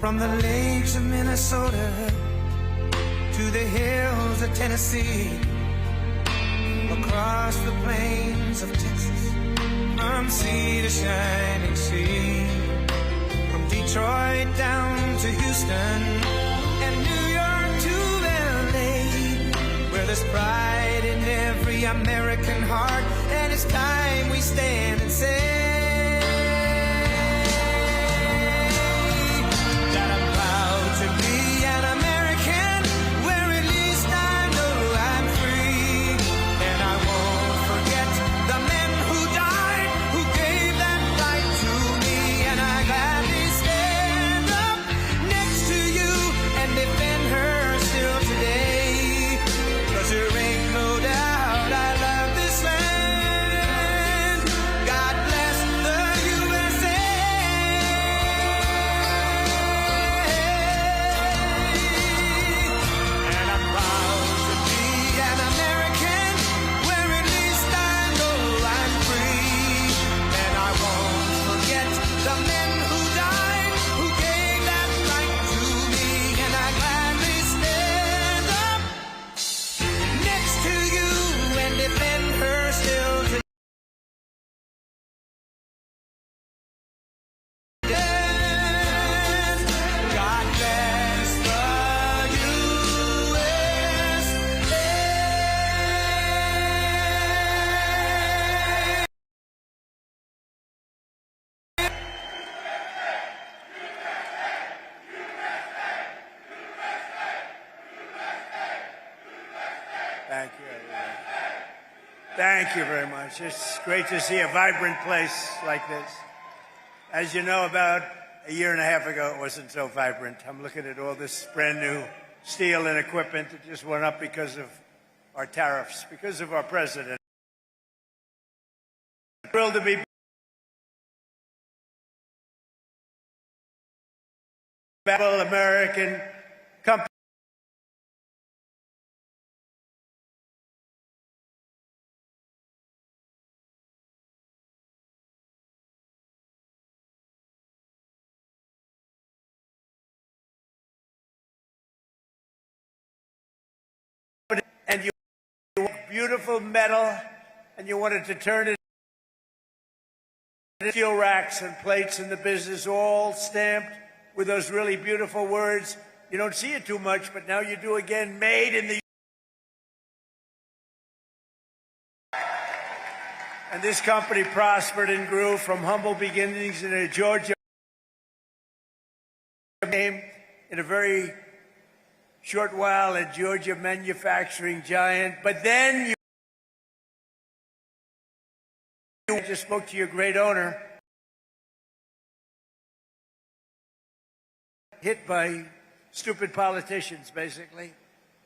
From the lakes of Minnesota to the hills of Tennessee, across the plains of Texas, from sea to shining sea, from Detroit down to Houston and New York to LA, where there's pride in every American heart, and it's time we stand and say that I'm proud to be an American, where at least I know I'm free, and I won't forget the men who died, who gave that right to me, and I gladly stand up next to you and defend her still today, 'cause there ain't no doubt I love this land. God bless the USA. And I'm proud to be an American, where at least I know I'm free, and I won't forget the men who died, who gave that right to me, and I gladly stand up next to you and defend her still today. God bless the USA. Thank you, everybody. Thank you very much. It's great to see a vibrant place like this. As you know, about a year and a half ago, it wasn't so vibrant. I'm looking at all this brand new steel and equipment that just went up because of our tariffs, because of our president. Thrilled to be American company. And you want beautiful metal, and you wanted to turn it into steel racks and plates in the business, all stamped with those really beautiful words. You don't see it too much, but now you do again, made in the. And this company prospered and grew from humble beginnings in a Georgia name in a very short while a Georgia manufacturing giant. But then you just spoke to your great owner, hit by stupid politicians, basically,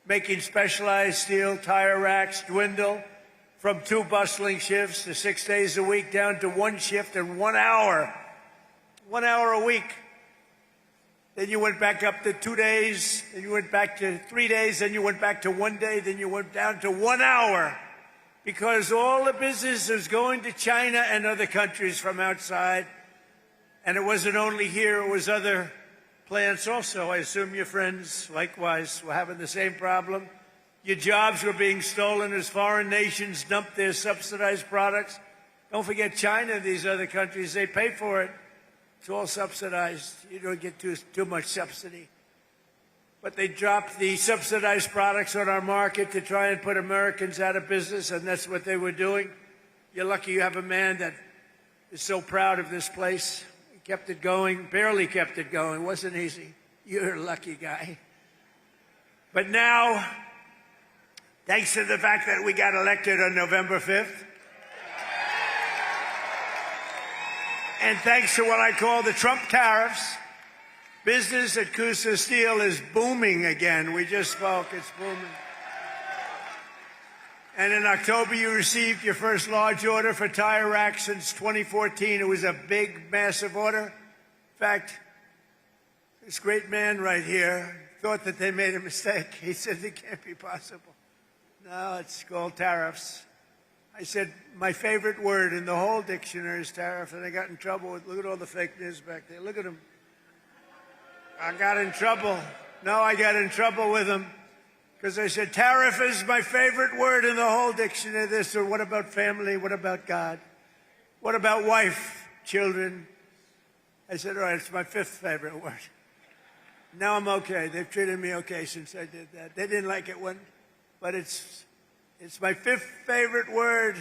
making specialized steel tire racks dwindle from 2 bustling shifts to 6 days a week down to 1 shift and 1 hour. 1 hour a week. Then you went back up to 2 days, then you went back to 3 days, then you went back to 1 day, then you went down to 1 hour, because all the business was going to China and other countries from outside. And it wasn't only here, it was other plants also. I assume your friends, likewise, were having the same problem. Your jobs were being stolen as foreign nations dumped their subsidized products. Don't forget China and these other countries, they pay for it. It's all subsidized. You don't get too much subsidy. But they dropped the subsidized products on our market to try and put Americans out of business, and that's what they were doing. You're lucky you have a man that is so proud of this place. He kept it going, barely kept it going. It wasn't easy. You're a lucky guy. But now, thanks to the fact that we got elected on November 5th, and thanks to what I call the Trump tariffs, business at Coosa Steel is booming again. We just spoke. It's booming. And in October, you received your first large order for tire racks since 2014. It was a big, massive order. In fact, this great man right here thought that they made a mistake. He said it can't be possible. No, it's called tariffs. I said, my favorite word in the whole dictionary is tariff, and I got in trouble with, look at all the fake news back there. Look at them. I got in trouble. No, I got in trouble with him because I said, tariff is my favorite word in the whole dictionary. This, or what about family? What about God? What about wife, children? I said, all right, it's my fifth favorite word. Now I'm okay. They've treated me okay since I did that. They didn't like it but it's my fifth favorite word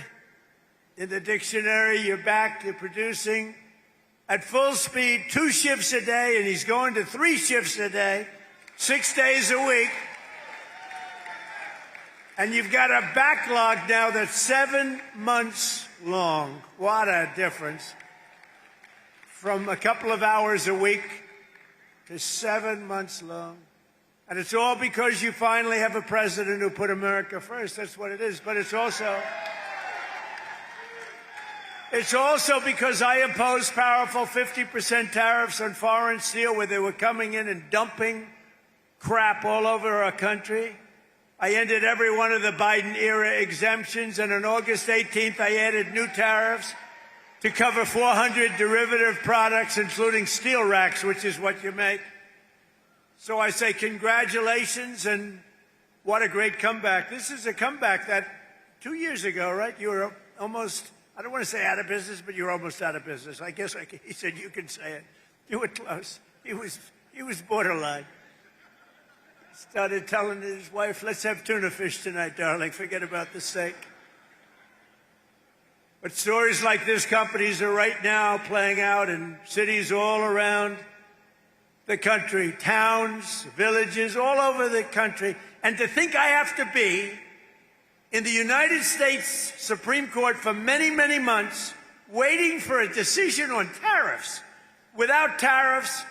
in the dictionary. You're back, you're producing at full speed, 2 shifts a day, and he's going to 3 shifts a day, 6 days a week. And you've got a backlog now that's 7 months long. What a difference. From a couple of hours a week to 7 months long. And it's all because you finally have a president who put America first. That's what it is. But it's also because I imposed powerful 50% tariffs on foreign steel where they were coming in and dumping crap all over our country. I ended every one of the Biden-era exemptions, and on August 18th, I added new tariffs to cover 400 derivative products, including steel racks, which is what you make. So I say congratulations, and what a great comeback. This is a comeback that 2 years ago, right, you were almost, I don't want to say out of business, but you were almost out of business. I guess he said you can say it. You were close. He was borderline. Started telling his wife, let's have tuna fish tonight, darling. Forget about the steak. But stories like this companies are right now playing out in cities all around the country, towns, villages, all over the country. And to think I have to be in the United States Supreme Court for many, many months waiting for a decision on tariffs. Without tariffs,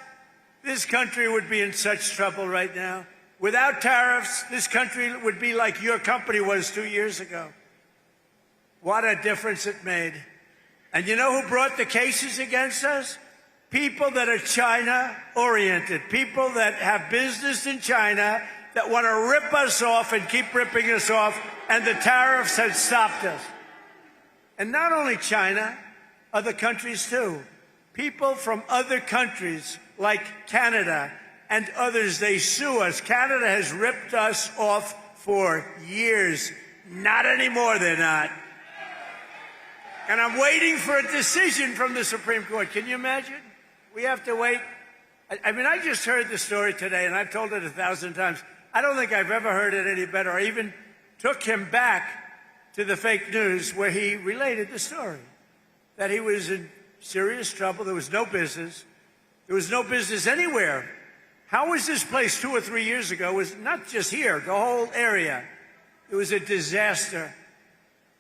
this country would be in such trouble right now. Without tariffs, this country would be like your company was 2 years ago. What a difference it made. And you know who brought the cases against us? People that are China-oriented, people that have business in China that want to rip us off and keep ripping us off, and the tariffs have stopped us. And not only China, other countries too. People from other countries like Canada and others, they sue us. Canada has ripped us off for years. Not anymore, they're not. And I'm waiting for a decision from the Supreme Court. Can you imagine? We have to wait. I mean, I just heard the story today, and I've told it 1,000 times. I don't think I've ever heard it any better. I even took him back to the fake news where he related the story, that he was in serious trouble. There was no business. There was no business anywhere. How was this place 2 or 3 years ago? It was not just here, the whole area. It was a disaster.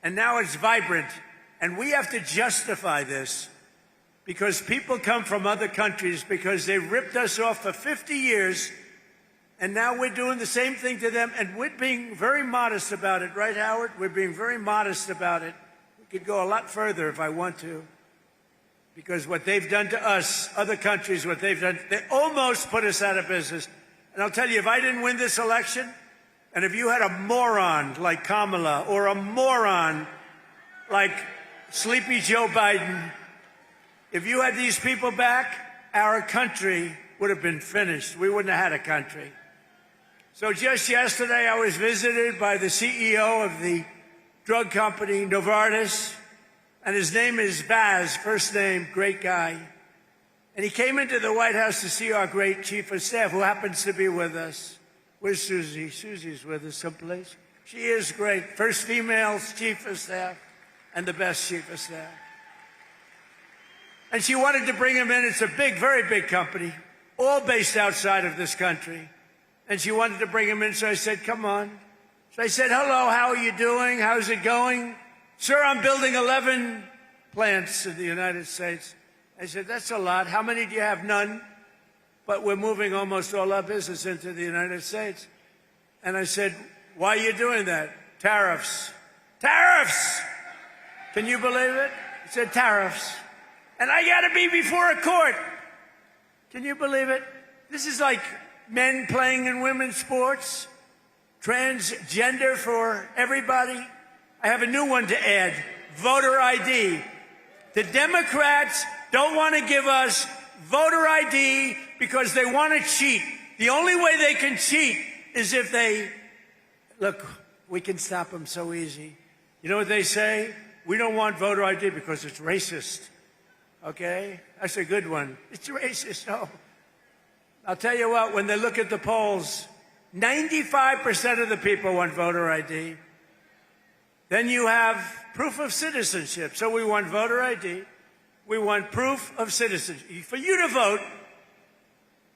And now it's vibrant. And we have to justify this because people come from other countries because they ripped us off for 50 years, and now we're doing the same thing to them, and we're being very modest about it, right, Howard? We're being very modest about it. We could go a lot further if I want to, because what they've done to us, other countries, what they've done, they almost put us out of business. And I'll tell you, if I didn't win this election, and if you had a moron like Kamala or a moron like Sleepy Joe Biden, if you had these people back, our country would have been finished. We wouldn't have had a country. So just yesterday, I was visited by the CEO of the drug company, Novartis, and his name is Baz, first name, great guy. And he came into the White House to see our great chief of staff, who happens to be with us. Where's Susie? Susie's with us someplace. She is great. First female chief of staff and the best chief of staff. And she wanted to bring him in. It's a big, very big company, all based outside of this country. And she wanted to bring him in, so I said, come on. So I said, hello, how are you doing? How's it going? Sir, I'm building 11 plants in the United States. I said, that's a lot. How many do you have? None. But we're moving almost all our business into the United States. And I said, why are you doing that? Tariffs. Tariffs! Can you believe it? He said, tariffs. And I got to be before a court. Can you believe it? This is like men playing in women's sports, transgender for everybody. I have a new one to add, voter ID. The Democrats don't want to give us voter ID because they want to cheat. The only way they can cheat is if they, look, we can stop them so easy. You know what they say? We don't want voter ID because it's racist. Okay? That's a good one. It's racist. No. I'll tell you what, when they look at the polls, 95% of the people want voter ID. Then you have proof of citizenship. So we want voter ID. We want proof of citizenship. For you to vote,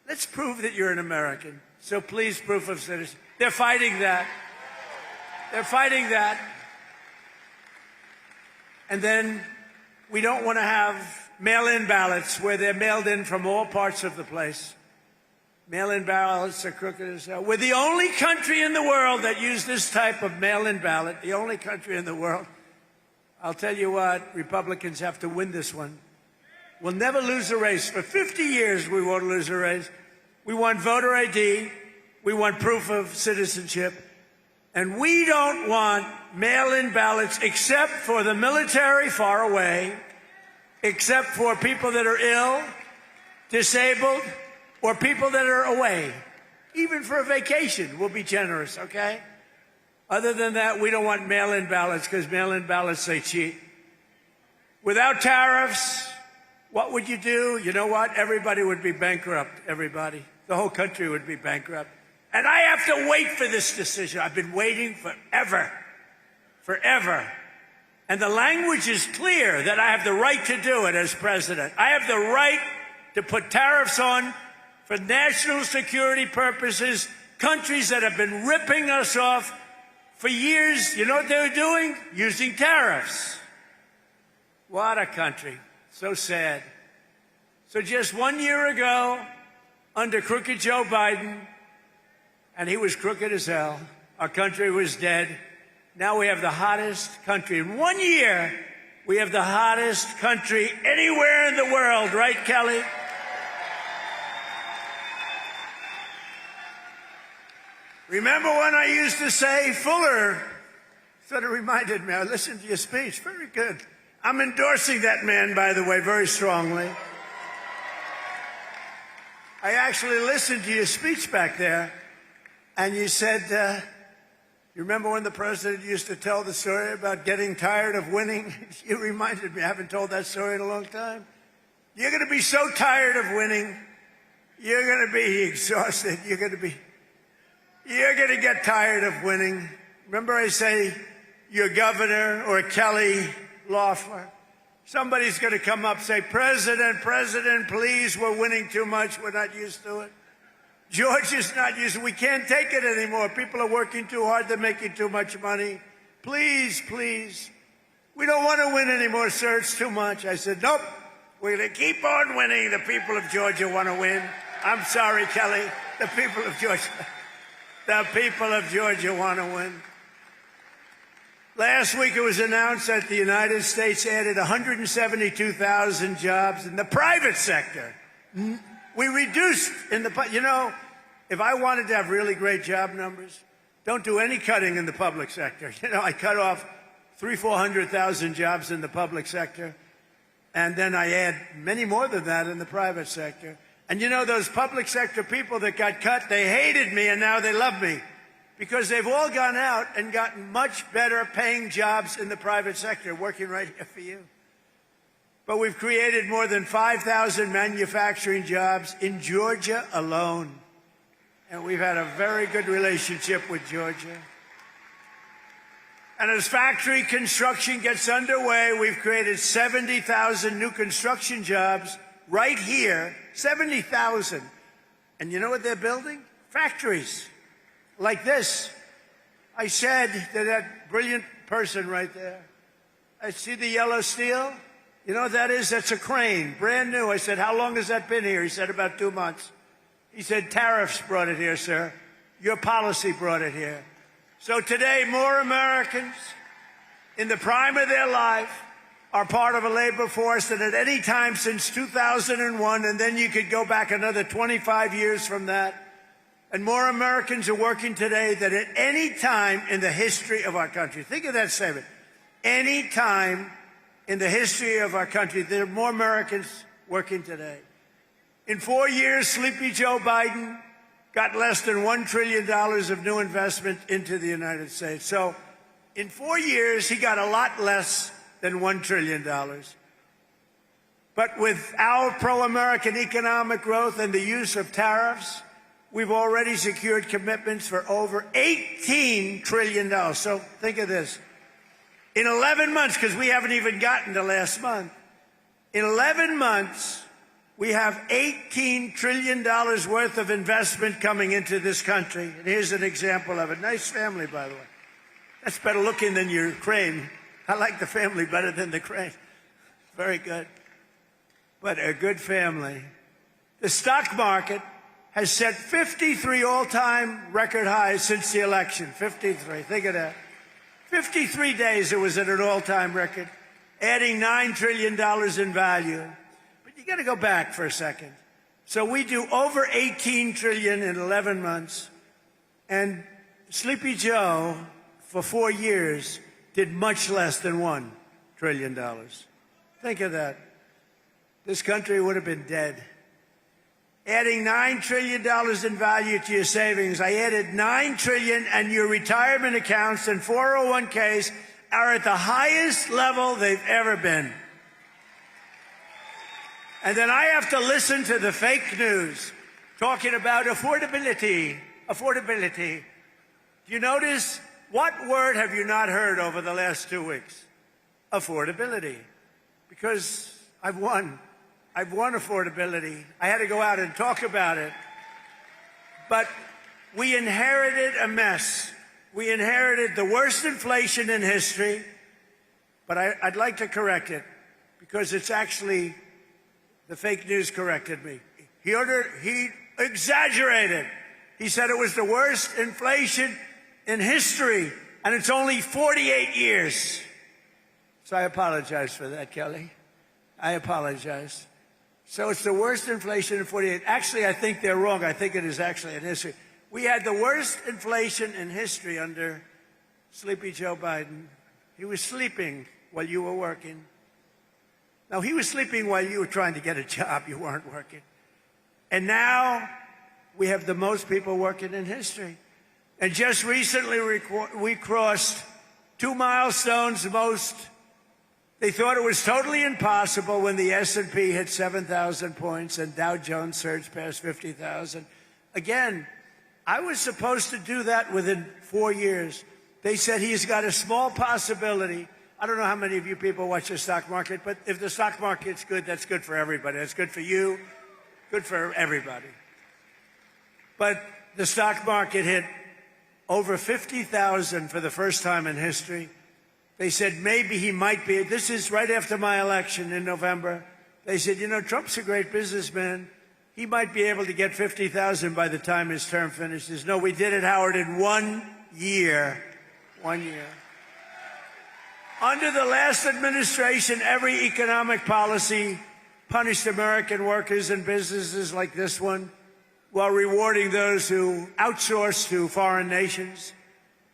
let's prove that you're an American. So please, proof of citizenship. They're fighting that. They're fighting that. And then we don't want to have mail-in ballots where they're mailed in from all parts of the place. Mail-in ballots are crooked as hell. We're the only country in the world that use this type of mail-in ballot, the only country in the world. I'll tell you what, Republicans have to win this one. We'll never lose a race. For 50 years, we won't lose a race. We want voter ID. We want proof of citizenship. And we don't want mail-in ballots except for the military far away, except for people that are ill, disabled, or people that are away. Even for a vacation, we'll be generous, okay? Other than that, we don't want mail-in ballots because mail-in ballots, they cheat. Without tariffs, what would you do? You know what? Everybody would be bankrupt, everybody. The whole country would be bankrupt. And I have to wait for this decision. I've been waiting forever, forever. And the language is clear that I have the right to do it as president. I have the right to put tariffs on for national security purposes, countries that have been ripping us off for years. You know what they were doing? Using tariffs. What a country. So sad. So just 1 year ago, under crooked Joe Biden, and he was crooked as hell, our country was dead. Now we have the hottest country. In 1 year, we have the hottest country anywhere in the world. Right, Kelly? Remember when I used to say, Fuller sort of reminded me, I listened to your speech, very good. I'm endorsing that man, by the way, very strongly. I actually listened to your speech back there, and you said, you remember when the president used to tell the story about getting tired of winning? You reminded me, I haven't told that story in a long time. You're going to be so tired of winning, you're going to be exhausted, you're going to get tired of winning. Remember I say, your governor or Kelly Loeffler, somebody's going to come up and say, President, please, we're winning too much. We're not used to it. George is not used to it. We can't take it anymore. People are working too hard. They're making too much money. Please. We don't want to win anymore, sir. It's too much. I said, nope. We're going to keep on winning. The people of Georgia want to win. I'm sorry, Kelly. The people of Georgia want to win. Last week it was announced that the United States added 172,000 jobs in the private sector. We reduced if I wanted to have really great job numbers, don't do any cutting in the public sector. I cut off 400,000 jobs in the public sector, and then I add many more than that in the private sector. And those public sector people that got cut, they hated me, and now they love me because they've all gone out and gotten much better paying jobs in the private sector, working right here for you. But we've created more than 5,000 manufacturing jobs in Georgia alone. And we've had a very good relationship with Georgia. And as factory construction gets underway, we've created 70,000 new construction jobs right here, 70,000. And you know what they're building? Factories like this. I said to that brilliant person right there, I see the yellow steel. You know what that is? That's a crane, brand new. I said, how long has that been here? He said, about 2 months. He said, tariffs brought it here, sir. Your policy brought it here. So today, more Americans in the prime of their life are part of a labor force than at any time since 2001, and then you could go back another 25 years from that. And more Americans are working today than at any time in the history of our country. Think of that statement. Any time in the history of our country, there are more Americans working today. In 4 years, Sleepy Joe Biden got less than $1 trillion of new investment into the United States. So in 4 years, he got a lot less than $1 trillion. But with our pro-American economic growth and the use of tariffs, we've already secured commitments for over $18 trillion. So think of this. In 11 months, because we haven't even gotten to last month, in 11 months, we have $18 trillion worth of investment coming into this country. And here's an example of it. Nice family, by the way. That's better looking than your crane. I like the family better than the crane. Very good. But a good family. The stock market has set 53 all-time record highs since the election. 53. Think of that. 53 days it was at an all-time record, adding $9 trillion in value. But you got to go back for a second. So we do over $18 trillion in 11 months, and Sleepy Joe, for 4 years, did much less than $1 trillion. Think of that. This country would have been dead. Adding $9 trillion in value to your savings. I added $9 trillion, and your retirement accounts and 401ks are at the highest level they've ever been. And then I have to listen to the fake news talking about affordability. Affordability. Do you notice? What word have you not heard over the last 2 weeks? Affordability. Because I've won. I've won affordability. I had to go out and talk about it. But we inherited a mess. We inherited the worst inflation in history. But I'd like to correct it, because it's actually, the fake news corrected me. He exaggerated. He said it was the worst inflation in history, and it's only 48 years. So I apologize for that, Kelly. I apologize. So it's the worst inflation in 48. Actually, I think they're wrong. I think it is actually in history. We had the worst inflation in history under Sleepy Joe Biden. He was sleeping while you were working. Now, he was sleeping while you were trying to get a job. You weren't working. And now we have the most people working in history. And just recently we crossed 2 milestones. They thought it was totally impossible when the S&P hit 7,000 points and Dow Jones surged past 50,000. Again, I was supposed to do that within 4 years. They said he's got a small possibility. I don't know how many of you people watch the stock market, but if the stock market's good, that's good for everybody. That's good for you, good for everybody. But the stock market hit over 50,000 for the first time in history. They said maybe he might be. This is right after my election in November. They said, you know, Trump's a great businessman. He might be able to get 50,000 by the time his term finishes. No, we did it, Howard, in 1 year. 1 year. Under the last administration, every economic policy punished American workers and businesses like this one, while rewarding those who outsource to foreign nations.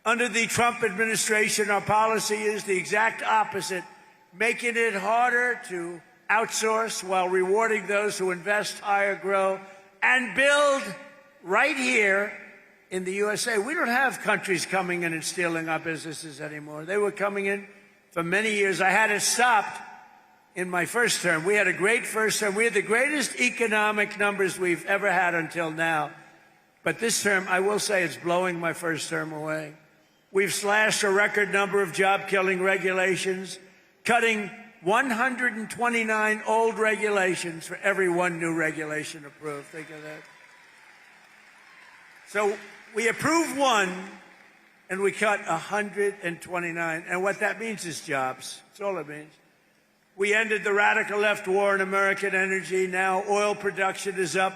Under the Trump administration, our policy is the exact opposite, making it harder to outsource while rewarding those who invest, hire, grow, and build right here in the USA. We don't have countries coming in and stealing our businesses anymore. They were coming in for many years. I had it stopped in my first term. We had a great first term. We had the greatest economic numbers we've ever had until now. But this term, I will say, it's blowing my first term away. We've slashed a record number of job-killing regulations, cutting 129 old regulations for every one new regulation approved. Think of that. So we approve one, and we cut 129. And what that means is jobs. That's all it means. We ended the radical left war in American energy. Now oil production is up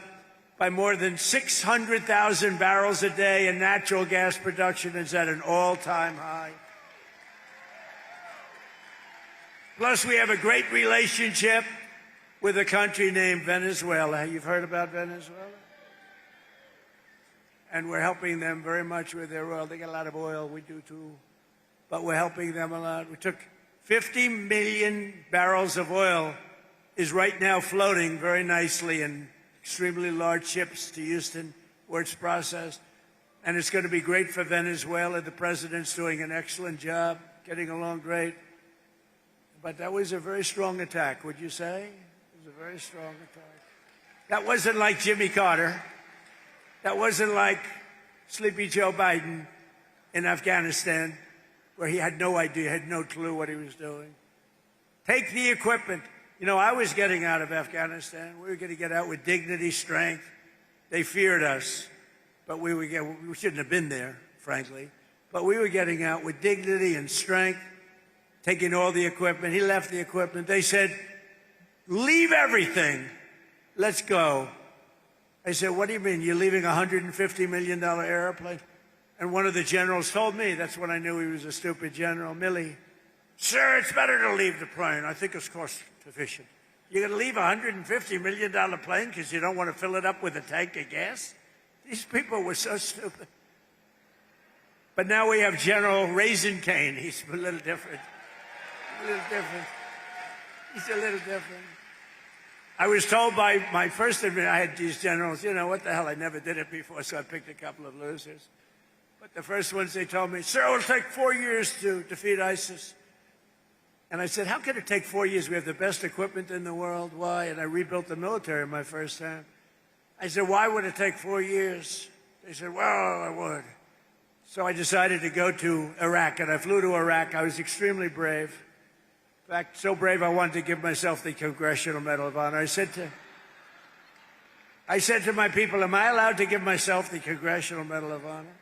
by more than 600,000 barrels a day, and natural gas production is at an all-time high. Plus, we have a great relationship with a country named Venezuela. You've heard about Venezuela? And we're helping them very much with their oil. They got a lot of oil. We do too. But we're helping them a lot. We took 50 million barrels of oil is right now floating very nicely in extremely large ships to Houston where it's processed. And it's going to be great for Venezuela. The president's doing an excellent job, getting along great. But that was a very strong attack, would you say? It was a very strong attack. That wasn't like Jimmy Carter. That wasn't like Sleepy Joe Biden in Afghanistan, where he had no idea, had no clue what he was doing. Take the equipment. You know, I was getting out of Afghanistan. We were going to get out with dignity, strength. They feared us, but we shouldn't have been there, frankly. But we were getting out with dignity and strength, taking all the equipment. He left the equipment. They said, leave everything. Let's go. I said, what do you mean? You're leaving a $150 million airplane? And one of the generals told me, that's when I knew he was a stupid general, Milley. Sir, it's better to leave the plane. I think it's cost efficient. You're going to leave a $150 million plane because you don't want to fill it up with a tank of gas? These people were so stupid. But now we have General Raisin Cane. He's a little different. A little different. He's a little different. I was told by my first I had these generals, you know, what the hell, I never did it before, so I picked a couple of losers. But the first ones, they told me, sir, it'll take 4 years to defeat ISIS. And I said, how could it take 4 years? We have the best equipment in the world. Why? And I rebuilt the military my first time. I said, why would it take 4 years? They said, well, I would. So I decided to go to Iraq, and I flew to Iraq. I was extremely brave. In fact, so brave I wanted to give myself the Congressional Medal of Honor. I said to my people, am I allowed to give myself the Congressional Medal of Honor?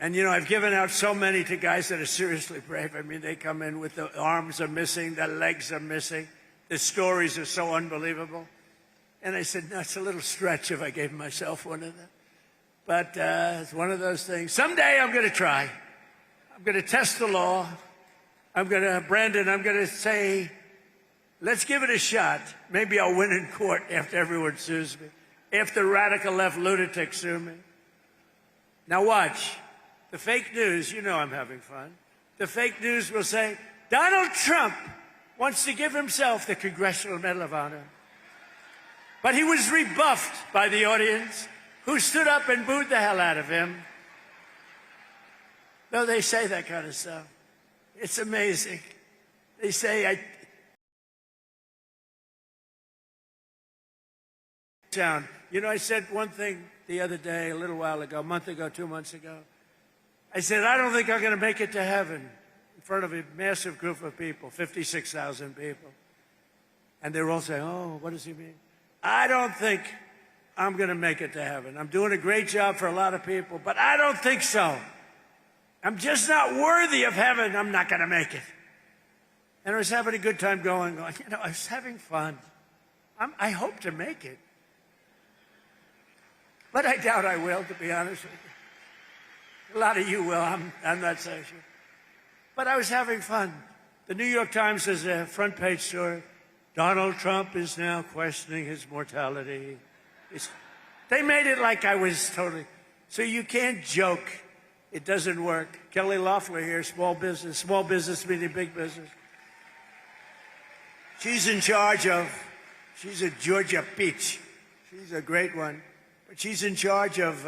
And, you know, I've given out so many to guys that are seriously brave. I mean, they come in with the arms are missing, the legs are missing. The stories are so unbelievable. And I said, no, it's a little stretch if I gave myself one of them. But it's one of those things. Someday I'm going to try. I'm going to test the law. Brandon, I'm going to say, let's give it a shot. Maybe I'll win in court after everyone sues me, after radical left lunatics sue me. Now watch. The fake news, you know I'm having fun. The fake news will say, Donald Trump wants to give himself the Congressional Medal of Honor. But he was rebuffed by the audience, who stood up and booed the hell out of him. No, they say that kind of stuff. It's amazing. They say, You know, I said one thing the other day, a little while ago, a month ago, 2 months ago. I said, I don't think I'm going to make it to heaven in front of a massive group of people, 56,000 people. And they're all saying, oh, what does he mean? I don't think I'm going to make it to heaven. I'm doing a great job for a lot of people, but I don't think so. I'm just not worthy of heaven. I'm not going to make it. And I was having a good time going, you know, I was having fun. I hope to make it. But I doubt I will, to be honest with you. A lot of you will. I'm not so sure. But I was having fun. The New York Times has a front page story. Donald Trump is now questioning his mortality. They made it like I was totally. So you can't joke. It doesn't work. Kelly Loeffler here, small business meaning big business. She's in charge of, she's a Georgia peach. She's a great one. But she's in charge of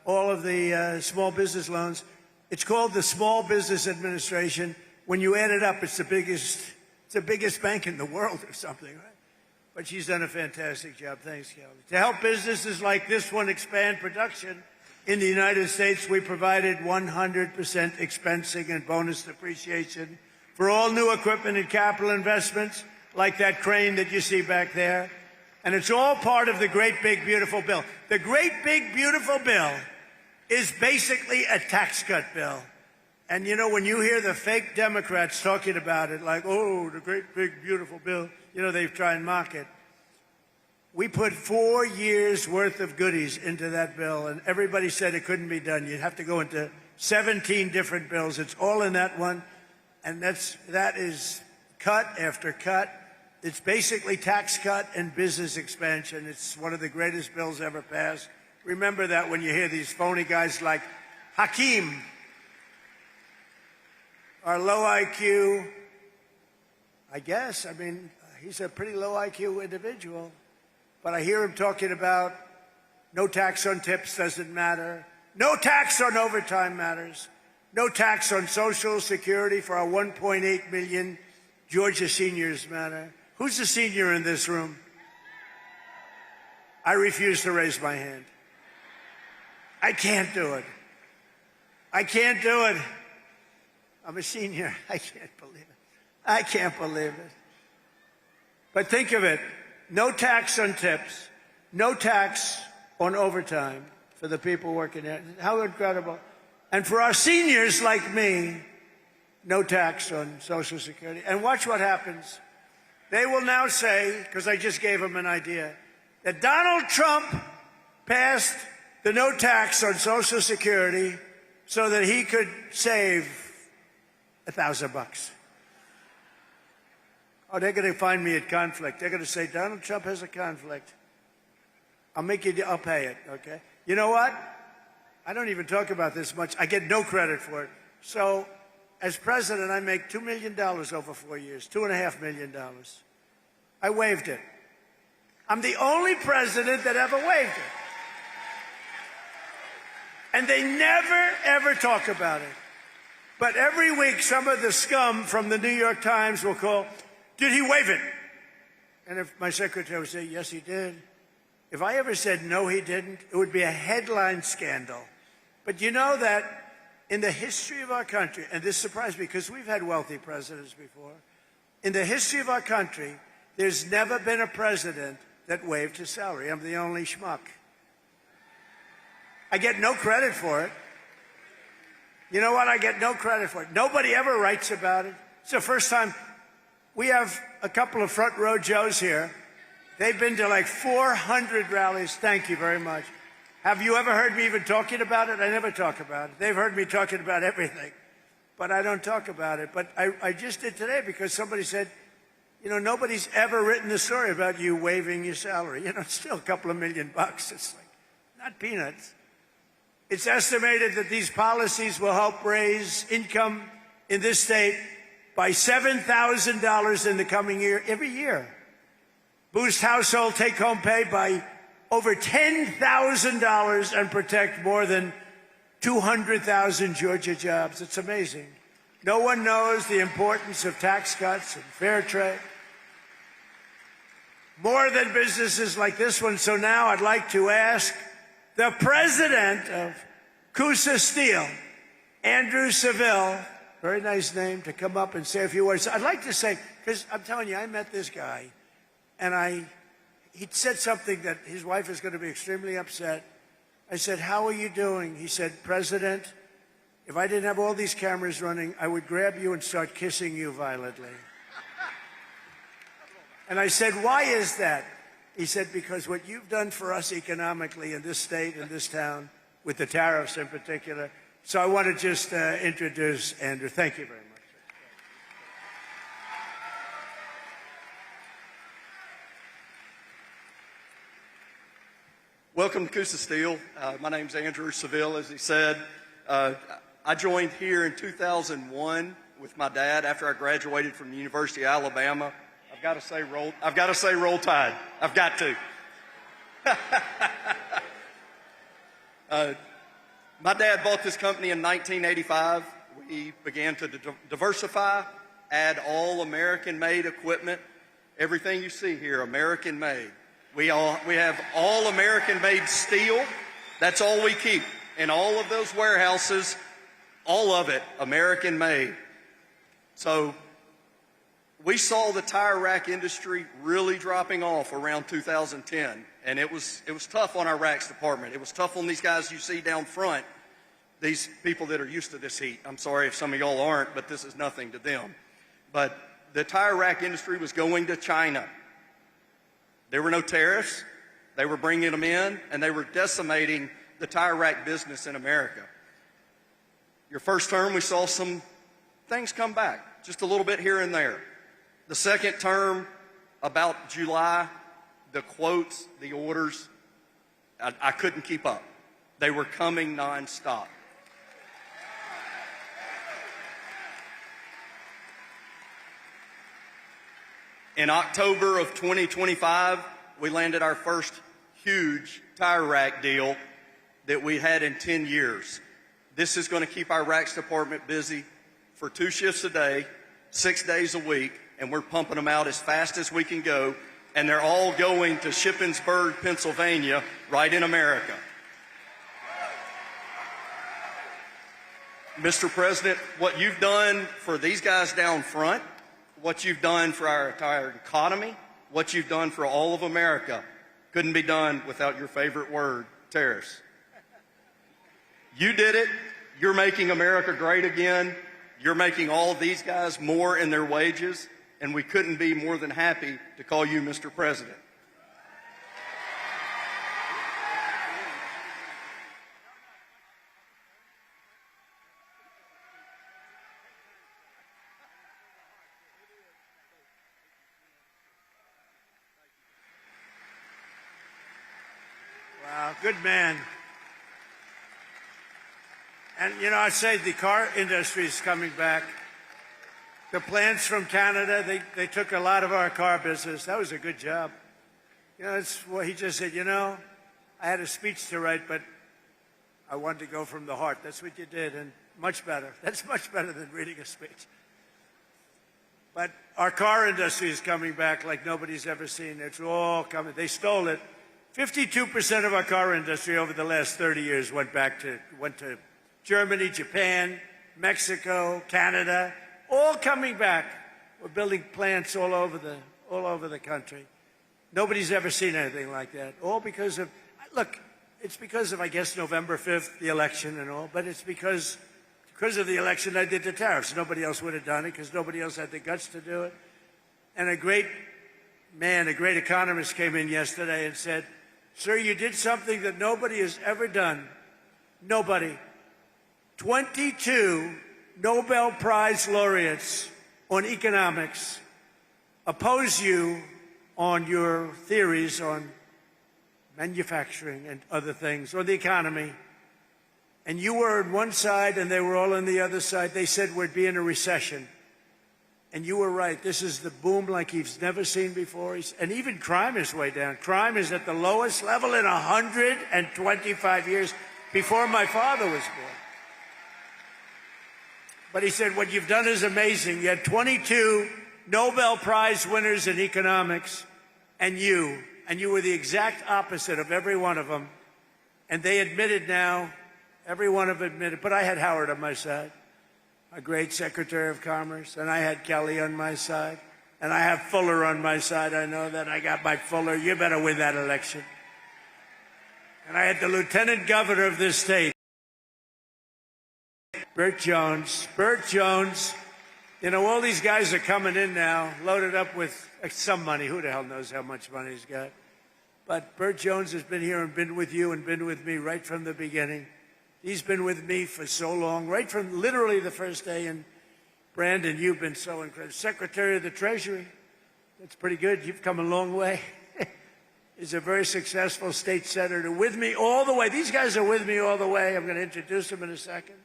all of the small business loans. It's called the Small Business Administration. When you add it up, it's the biggest bank in the world or something, right? But she's done a fantastic job. Thanks, Kelly. To help businesses like this one expand production in the United States, we provided 100% expensing and bonus depreciation for all new equipment and capital investments, like that crane that you see back there. And it's all part of the Great Big Beautiful Bill. The Great Big Beautiful Bill is basically a tax cut bill. And, you know, when you hear the fake Democrats talking about it, like, oh, the Great Big Beautiful Bill, you know, they try and mock it. We put 4 years' worth of goodies into that bill, and everybody said it couldn't be done. You'd have to go into 17 different bills. It's all in that one, and that is cut after cut. It's basically tax cut and business expansion. It's one of the greatest bills ever passed. Remember that when you hear these phony guys like Hakeem, our low IQ, I guess. I mean, he's a pretty low IQ individual. but I hear him talking about no tax on tips doesn't matter, no tax on overtime matters, no tax on Social Security for our 1.8 million Georgia seniors matter. Who's a senior in this room? I refuse to raise my hand. I can't do it. I can't do it. I'm a senior. I can't believe it. I can't believe it. But think of it. No tax on tips. No tax on overtime for the people working there. How incredible. And for our seniors like me, no tax on Social Security. And watch what happens. They will now say, because I just gave them an idea, that Donald Trump passed the no tax on Social Security so that he could save $1,000. Oh, they're going to find me at conflict. They're going to say, Donald Trump has a conflict. I'll pay it, okay? You know what? I don't even talk about this much. I get no credit for it. So, as president, I make $2 million over 4 years, $2.5 million. I waived it. I'm the only president that ever waived it. And they never, ever talk about it. But every week, some of the scum from the New York Times will call, did he waive it? And if my secretary would say, yes, he did. If I ever said, no, he didn't, it would be a headline scandal. But you know that in the history of our country, and this surprised me because we've had wealthy presidents before, in the history of our country, there's never been a president that waived his salary. I'm the only schmuck. I get no credit for it. You know what? I get no credit for it. Nobody ever writes about it. It's the first time. We have a couple of front row Joes here. They've been to like 400 rallies. Thank you very much. Have you ever heard me even talking about it? I never talk about it. They've heard me talking about everything, but I don't talk about it. But I just did today because somebody said, you know, nobody's ever written a story about you waiving your salary. You know, it's still a couple of $1 million. It's like, not peanuts. It's estimated that these policies will help raise income in this state by $7,000 in the coming year, every year. Boost household take-home pay by over $10,000 and protect more than 200,000 Georgia jobs. It's amazing. No one knows the importance of tax cuts and fair trade more than businesses like this one. So now I'd like to ask the president of Coosa Steel, Andrew Seville, very nice name, to come up and say a few words. I'd like to say, because I'm telling you, I met this guy, and he said something that his wife is going to be extremely upset. I said, how are you doing? He said, President, if I didn't have all these cameras running, I would grab you and start kissing you violently. And I said, why is that? He said, because what you've done for us economically in this state, in this town, with the tariffs in particular. So I want to just introduce Andrew. Thank you very much. Welcome to Coosa Steel. My name's Andrew Seville, as he said. I joined here in 2001 with my dad after I graduated from the University of Alabama. I've got to say roll tide. I've got to. My dad bought this company in 1985. We began to diversify, add all American-made equipment. Everything you see here, American-made. We have all American-made steel. That's all we keep. In all of those warehouses, all of it American-made. So we saw the tire rack industry really dropping off around 2010, and it was tough on our racks department. It was tough on these guys you see down front, these people that are used to this heat. I'm sorry if some of y'all aren't, but this is nothing to them. But the tire rack industry was going to China. There were no tariffs. They were bringing them in, and they were decimating the tire rack business in America. Your first term, we saw some things come back, just a little bit here and there. The second term, about July, the quotes, the orders, I couldn't keep up. They were coming nonstop. In October of 2025, we landed our first huge tire rack deal that we had in 10 years. This is going to keep our racks department busy for 2 shifts a day, 6 days a week, and we're pumping them out as fast as we can go, and they're all going to Shippensburg, Pennsylvania, right in America. Mr. President, what you've done for these guys down front, what you've done for our entire economy, what you've done for all of America, couldn't be done without your favorite word, tariffs. You did it. You're making America great again. You're making all of these guys more in their wages, and we couldn't be more than happy to call you Mr. President. Wow, good man. And, you know, I'd say the car industry is coming back. The plants from Canada, they took a lot of our car business. That was a good job. You know, it's what he just said, you know, I had a speech to write, but I wanted to go from the heart. That's what you did, and much better. That's much better than reading a speech. But our car industry is coming back like nobody's ever seen. It's all coming. They stole it. 52% of our car industry over the last 30 years went to Germany, Japan, Mexico, Canada, all coming back. We're building plants all over the country. Nobody's ever seen anything like that. All because of, look, it's because of, I guess, November 5th, the election and all, but it's because of the election I did the tariffs. Nobody else would have done it because nobody else had the guts to do it. And a great economist came in yesterday and said, sir, you did something that nobody has ever done. Nobody. 22 Nobel Prize laureates on economics oppose you on your theories on manufacturing and other things, or the economy. And you were on one side and they were all on the other side. They said we'd be in a recession. And you were right. This is the boom like he's never seen before. And even crime is way down. Crime is at the lowest level in 125 years, before my father was born. But he said, what you've done is amazing. You had 22 Nobel Prize winners in economics, and you were the exact opposite of every one of them. And they admitted now, every one of them admitted, but I had Howard on my side, a great Secretary of Commerce, and I had Kelly on my side, and I have Fuller on my side. I know that. I got my Fuller. You better win that election. And I had the Lieutenant Governor of this state, Burt Jones. Burt Jones, you know, all these guys are coming in now, loaded up with some money. Who the hell knows how much money he's got? But Burt Jones has been here and been with you and been with me right from the beginning. He's been with me for so long, right from literally the first day. And Brandon, you've been so incredible. Secretary of the Treasury, that's pretty good. You've come a long way. He's a very successful state senator with me all the way. These guys are with me all the way. I'm going to introduce them in a second.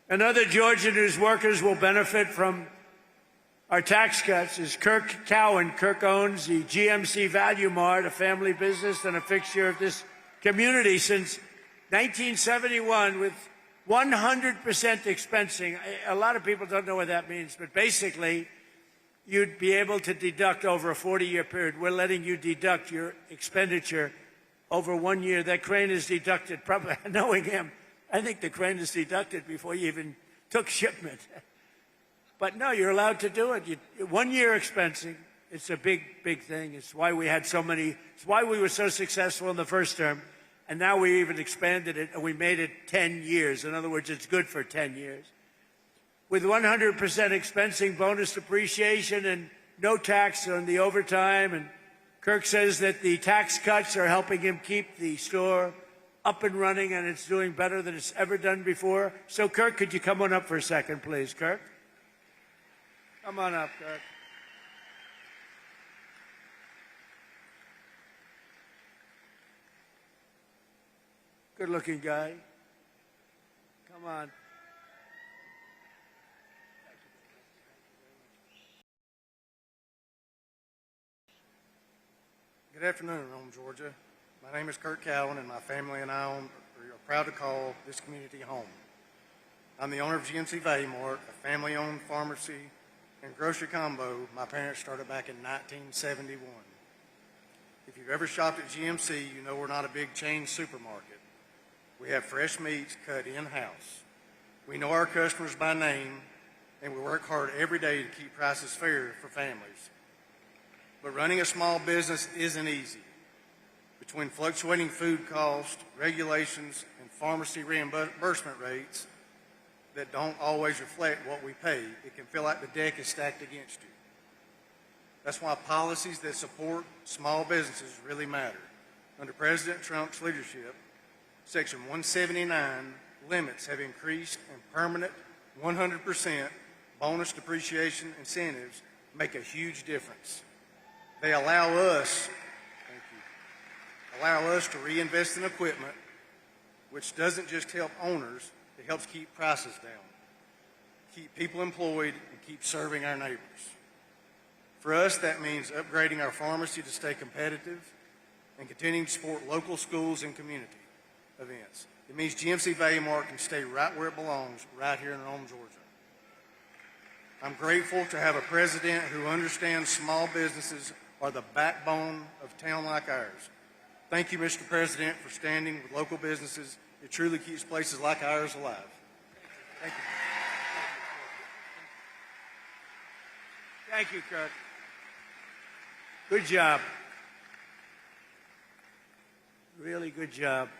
Another Georgian whose workers will benefit from our tax cuts is Kirk Cowan. Kirk owns the GMC Value Mart, a family business and a fixture of this community since 1971 with 100% expensing. A lot of people don't know what that means, but basically you'd be able to deduct over a 40-year period. We're letting you deduct your expenditure over 1 year. That crane is deducted, probably knowing him. I think the crane is deducted before you even took shipment. But no, you're allowed to do it. 1 year expensing, it's a big, big thing. It's why we had so many, it's why we were so successful in the first term. And now we even expanded it and we made it 10 years. In other words, it's good for 10 years. With 100% expensing, bonus depreciation, and no tax on the overtime. And Kirk says that the tax cuts are helping him keep the store up and running, and it's doing better than it's ever done before. So, Kirk, could you come on up for a second, please? Kirk? Come on up, Kirk. Good-looking guy. Come on. Good afternoon, Rome, Georgia. My name is Kurt Cowan, and my family and I are proud to call this community home. I'm the owner of GMC Value Mart, a family-owned pharmacy and grocery combo my parents started back in 1971. If you've ever shopped at GMC, you know we're not a big chain supermarket. We have fresh meats cut in-house. We know our customers by name, and we work hard every day to keep prices fair for families. But running a small business isn't easy. Between fluctuating food costs, regulations, and pharmacy reimbursement rates that don't always reflect what we pay, it can feel like the deck is stacked against you. That's why policies that support small businesses really matter. Under President Trump's leadership, Section 179 limits have increased, and permanent 100% bonus depreciation incentives make a huge difference. They allow us to reinvest in equipment, which doesn't just help owners, it helps keep prices down, keep people employed, and keep serving our neighbors. For us, that means upgrading our pharmacy to stay competitive and continuing to support local schools and community events. It means GMC Value Mart can stay right where it belongs, right here in Rome, Georgia. I'm grateful to have a president who understands small businesses are the backbone of a town like ours. Thank you, Mr. President, for standing with local businesses. It truly keeps places like ours alive. Thank you. Thank you, Kurt. Good job. Really good job.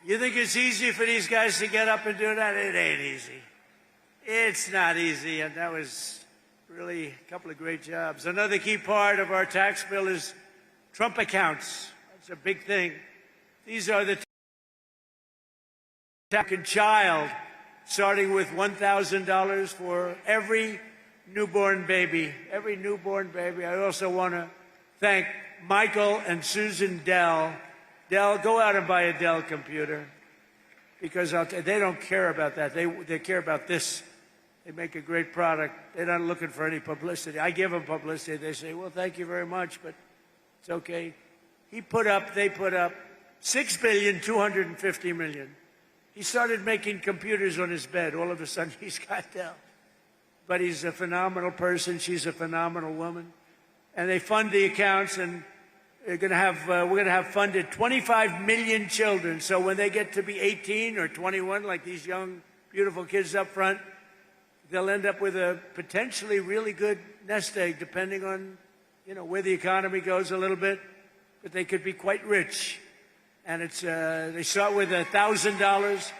You think it's easy for these guys to get up and do that? It ain't easy. It's not easy, and that was really a couple of great jobs. Another key part of our tax bill is Trump accounts. That's a big thing. These are the second child, starting with $1,000 for every newborn baby. Every newborn baby. I also want to thank Michael and Susan Dell. Dell, go out and buy a Dell computer, because they don't care about that. They care about this. They make a great product. They're not looking for any publicity. I give them publicity. They say, well, thank you very much, but it's okay. They put up $6.25 billion. He started making computers on his bed. All of a sudden, he's got Dell. But he's a phenomenal person. She's a phenomenal woman. And they fund the accounts, and we're going to have funded 25 million children. So when they get to be 18 or 21, like these young, beautiful kids up front, they'll end up with a potentially really good nest egg, depending on, where the economy goes a little bit. But they could be quite rich. And they start with $1,000.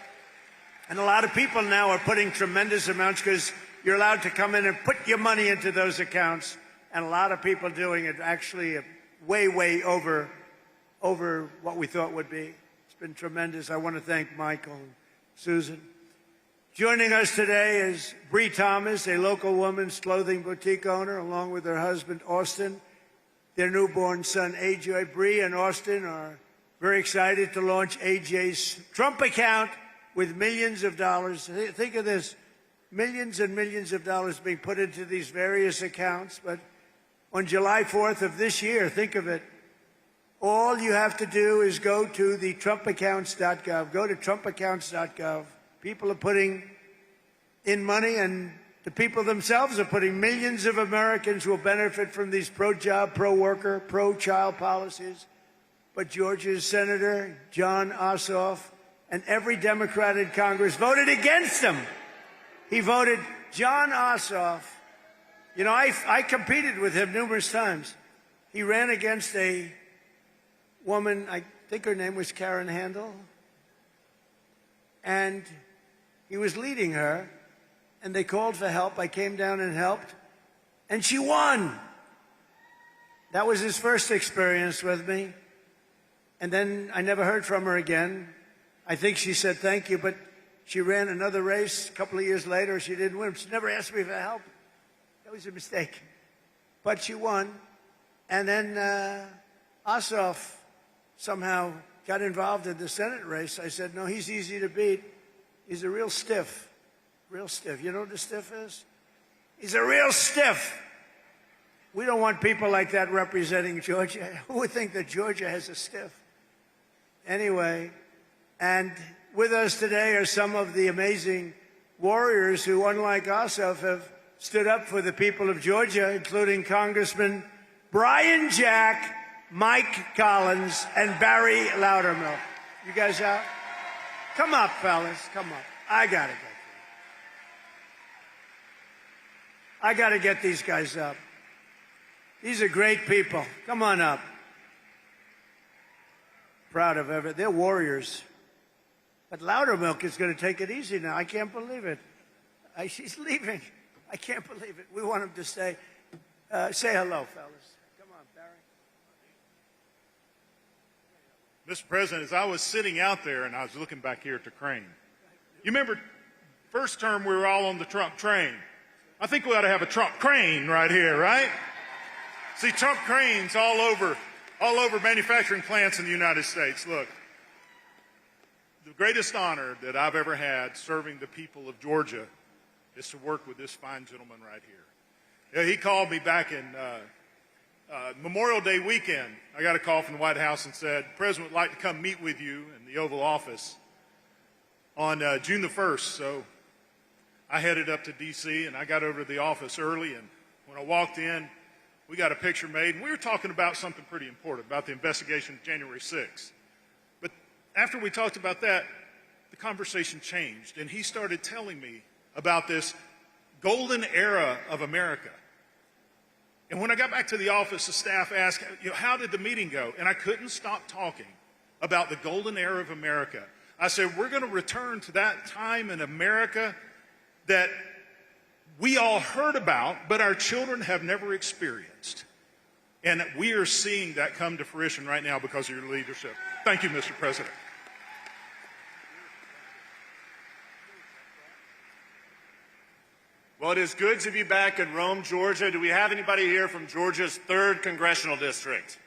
And a lot of people now are putting tremendous amounts, because you're allowed to come in and put your money into those accounts. And a lot of people doing it actually way, way over what we thought would be. It's been tremendous. I want to thank Michael and Susan. Joining us today is Bree Thomas, a local women's clothing boutique owner, along with her husband, Austin, their newborn son, AJ. Bree and Austin are very excited to launch AJ's Trump account with millions of dollars. Think of this, millions and millions of dollars being put into these various accounts. But on July 4th of this year, think of it, all you have to do is go to the TrumpAccounts.gov. Go to TrumpAccounts.gov. People are putting in money, and the people themselves are putting. Millions of Americans will benefit from these pro-job, pro-worker, pro-child policies. But Georgia's Senator Jon Ossoff and every Democrat in Congress voted against them. He voted. Jon Ossoff, I competed with him numerous times. He ran against a woman, I think her name was Karen Handel, and he was leading her, and they called for help. I came down and helped, and she won. That was his first experience with me. And then I never heard from her again. I think she said thank you, but she ran another race a couple of years later. She didn't win. She never asked me for help. That was a mistake. But she won. And then Ossoff somehow got involved in the Senate race. I said, no, he's easy to beat. He's a real stiff. Real stiff. You know what a stiff is? He's a real stiff. We don't want people like that representing Georgia. Who would think that Georgia has a stiff? Anyway, and with us today are some of the amazing warriors who, unlike ourselves, have stood up for the people of Georgia, including Congressman Brian Jack, Mike Collins, and Barry Loudermilk. You guys out? Come up, fellas. Come up. I gotta get these guys up. These are great people. Come on up. Proud of everything. They're warriors. But Loudermilk is going to take it easy now. I can't believe it. She's leaving. I can't believe it. We want him to stay. Say hello, fellas. Come on, Barry. Mr. President, as I was sitting out there and I was looking back here at the crane, you remember first term we were all on the Trump train. I think we ought to have a Trump crane right here, right? See, Trump cranes all over manufacturing plants in the United States. Look, the greatest honor that I've ever had serving the people of Georgia is to work with this fine gentleman right here. Yeah, he called me back in Memorial Day weekend. I got a call from the White House and said, the President would like to come meet with you in the Oval Office on June the 1st. So I headed up to D.C. and I got over to the office early, and when I walked in, we got a picture made, and we were talking about something pretty important, about the investigation of January 6th. But after we talked about that, the conversation changed, and he started telling me about this golden era of America. And when I got back to the office, the staff asked, how did the meeting go? And I couldn't stop talking about the golden era of America. I said, we're going to return to that time in America that we all heard about, but our children have never experienced. And we are seeing that come to fruition right now because of your leadership. Thank you, Mr. President. Well, it is good to be back in Rome, Georgia. Do we have anybody here from Georgia's 3rd Congressional District?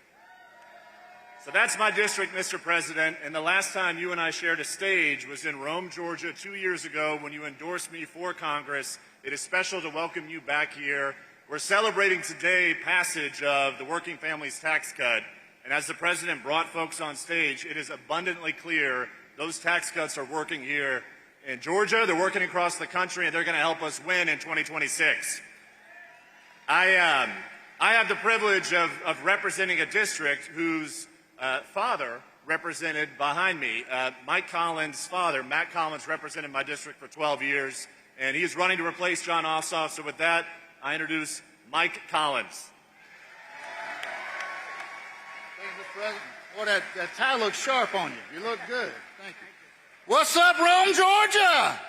So that's my district, Mr. President, and the last time you and I shared a stage was in Rome, Georgia, 2 years ago when you endorsed me for Congress. It is special to welcome you back here. We're celebrating today passage of the Working Families Tax Cut, and as the President brought folks on stage, it is abundantly clear those tax cuts are working here in Georgia, they're working across the country, and they're going to help us win in 2026. I have the privilege of representing a district whose father represented behind me. Mike Collins' father, Matt Collins, represented my district for 12 years, and he is running to replace John Ossoff. So with that, I introduce Mike Collins. Thank you, Mr. President. Boy, that tie looks sharp on you. You look good. Thank you. What's up, Rome, Georgia?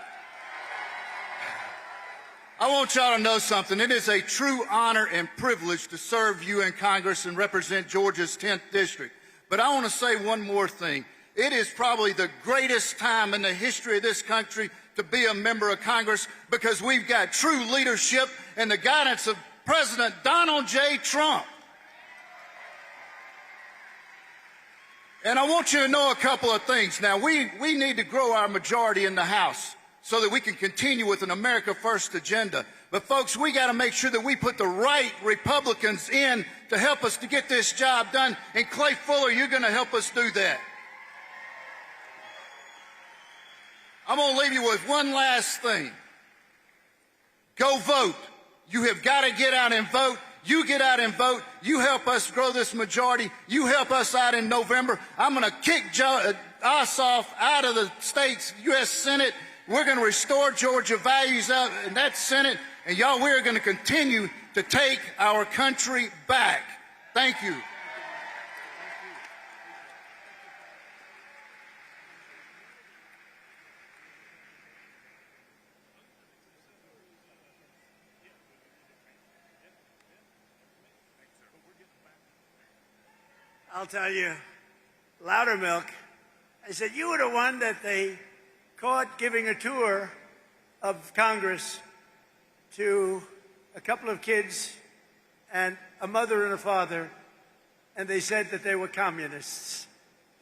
I want y'all to know something. It is a true honor and privilege to serve you in Congress and represent Georgia's 10th district. But I want to say one more thing. It is probably the greatest time in the history of this country to be a member of Congress because we've got true leadership and the guidance of President Donald J. Trump. And I want you to know a couple of things. Now, we need to grow our majority in the House so that we can continue with an America First agenda. But folks, we got to make sure that we put the right Republicans in to help us to get this job done. And Clay Fuller, you're going to help us do that. I'm going to leave you with one last thing. Go vote. You have got to get out and vote. You get out and vote. You help us grow this majority. You help us out in November. I'm going to kick Ossoff out of the state's U.S. Senate. We're going to restore Georgia values out in that Senate. And y'all, we're going to continue to take our country back. Thank you. I'll tell you, Loudermilk, I said, you were the one that they caught giving a tour of Congress to a couple of kids and a mother and a father, and they said that they were communists.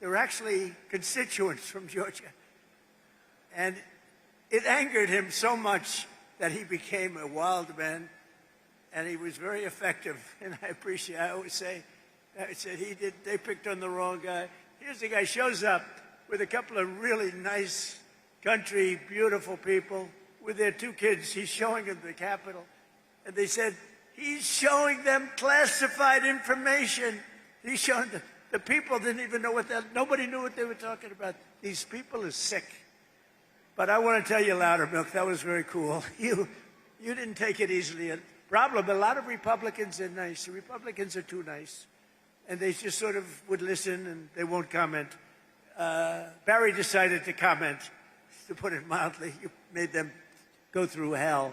They were actually constituents from Georgia. And it angered him so much that he became a wild man. and he was very effective. And I always say, they picked on the wrong guy. Here's the guy shows up with a couple of really nice country, beautiful people with their 2 kids. He's showing them the Capitol. And they said, he's showing them classified information. He's showing them. The people didn't even know nobody knew what they were talking about. These people are sick. But I want to tell you, Loudermilk, that was very cool. You didn't take it easily. A lot of Republicans are nice. The Republicans are too nice. And they just sort of would listen and they won't comment. Barry decided to comment, to put it mildly. You made them go through hell.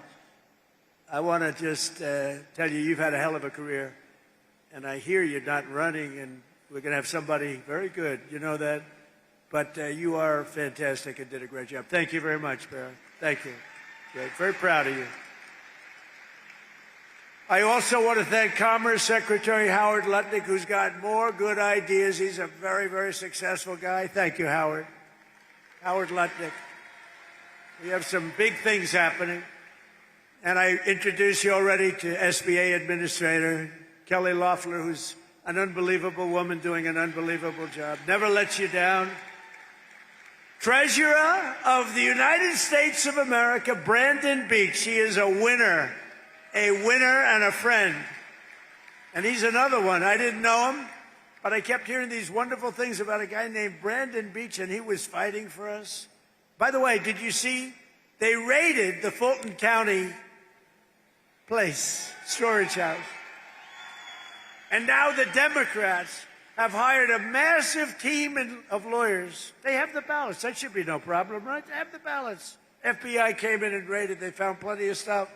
I want to just tell you, you've had a hell of a career. And I hear you're not running, and we're going to have somebody very good. You know that? But you are fantastic and did a great job. Thank you very much, Barry. Thank you. Great. Very proud of you. I also want to thank Commerce Secretary Howard Lutnick, who's got more good ideas. He's a very, very successful guy. Thank you, Howard. Howard Lutnick. We have some big things happening. And I introduce you already to SBA Administrator Kelly Loeffler, who's an unbelievable woman doing an unbelievable job. Never lets you down. Treasurer of the United States of America, Brandon Beach. He is a winner and a friend. And he's another one. I didn't know him, but I kept hearing these wonderful things about a guy named Brandon Beach, and he was fighting for us. By the way, did you see they raided the Fulton County storage house? And now the Democrats have hired a massive team of lawyers. They have the ballots. That should be no problem, right? They have the ballots. FBI came in and raided. They found plenty of stuff.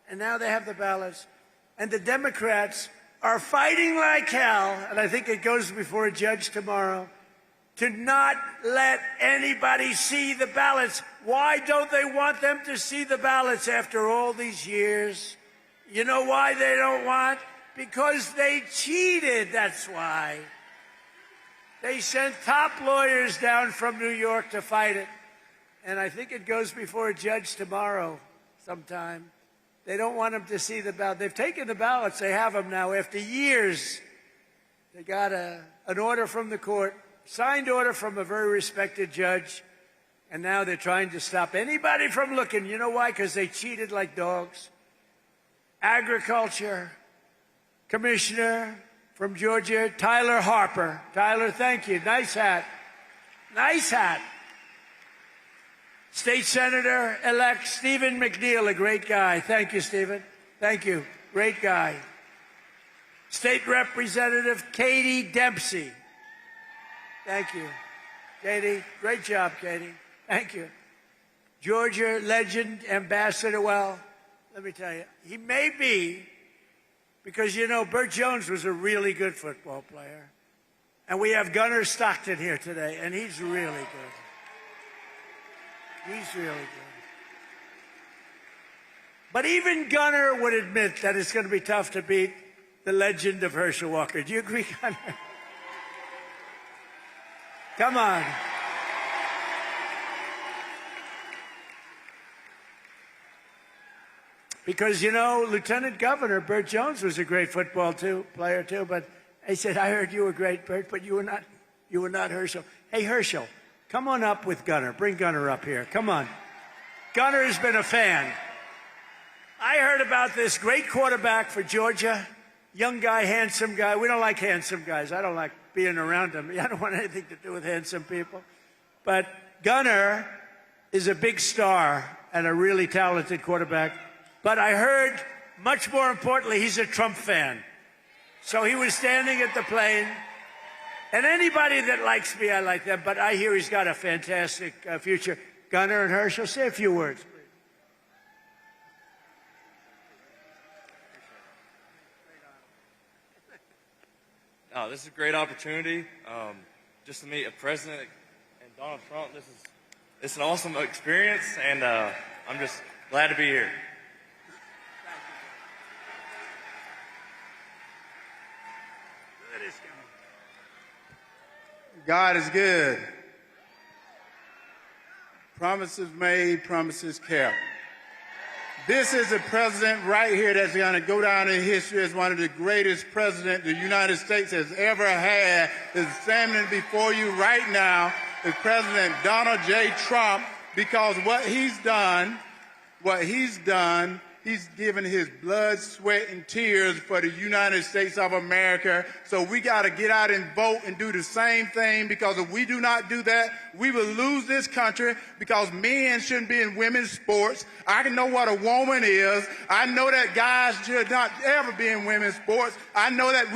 And now they have the ballots. And the Democrats are fighting like hell, and I think it goes before a judge tomorrow, to not let anybody see the ballots. Why don't they want them to see the ballots after all these years? You know why they don't want? Because they cheated, that's why. They sent top lawyers down from New York to fight it. And I think it goes before a judge tomorrow sometime. They don't want them to see the ballot. They've taken the ballots. They have them now. After years, they got an order from the court, signed order from a very respected judge, and now they're trying to stop anybody from looking. You know why? Because they cheated like dogs. Agriculture Commissioner from Georgia, Tyler Harper. Tyler, thank you. Nice hat. Nice hat. State Senator-elect Stephen McNeil, a great guy. Thank you, Stephen. Thank you. Great guy. State Representative Katie Dempsey. Thank you. Katie, great job, Katie. Thank you. Georgia legend, Ambassador, well, let me tell you, he may be, because, you know, Burt Jones was a really good football player. And we have Gunnar Stockton here today, and he's really good. He's really good. But even Gunnar would admit that it's going to be tough to beat the legend of Herschel Walker. Do you agree, Gunnar? Come on. Because, you know, Lieutenant Governor Burt Jones was a great football player too. But he said, I heard you were great, Burt, but you were not Herschel. Hey, Herschel, come on up with Gunnar. Bring Gunnar up here. Come on. Gunnar has been a fan. I heard about this great quarterback for Georgia, young guy, handsome guy. We don't like handsome guys. I don't like being around them. I don't want anything to do with handsome people. But Gunnar is a big star and a really talented quarterback. But I heard, much more importantly, he's a Trump fan. So he was standing at the plane. And anybody that likes me, I like them. But I hear he's got a fantastic future. Gunnar and Herschel, say a few words. Oh, this is a great opportunity. Just to meet a president and Donald Trump. It's an awesome experience, and I'm just glad to be here. God is good. Promises made, promises kept. This is a president right here that's going to go down in history as one of the greatest presidents the United States has ever had. Is standing before you right now is President Donald J. Trump, because what he's done, he's given his blood, sweat, and tears for the United States of America. So we got to get out and vote and do the same thing, because if we do not do that, we will lose this country, because men shouldn't be in women's sports. I know what a woman is. I know that guys should not ever be in women's sports. I know that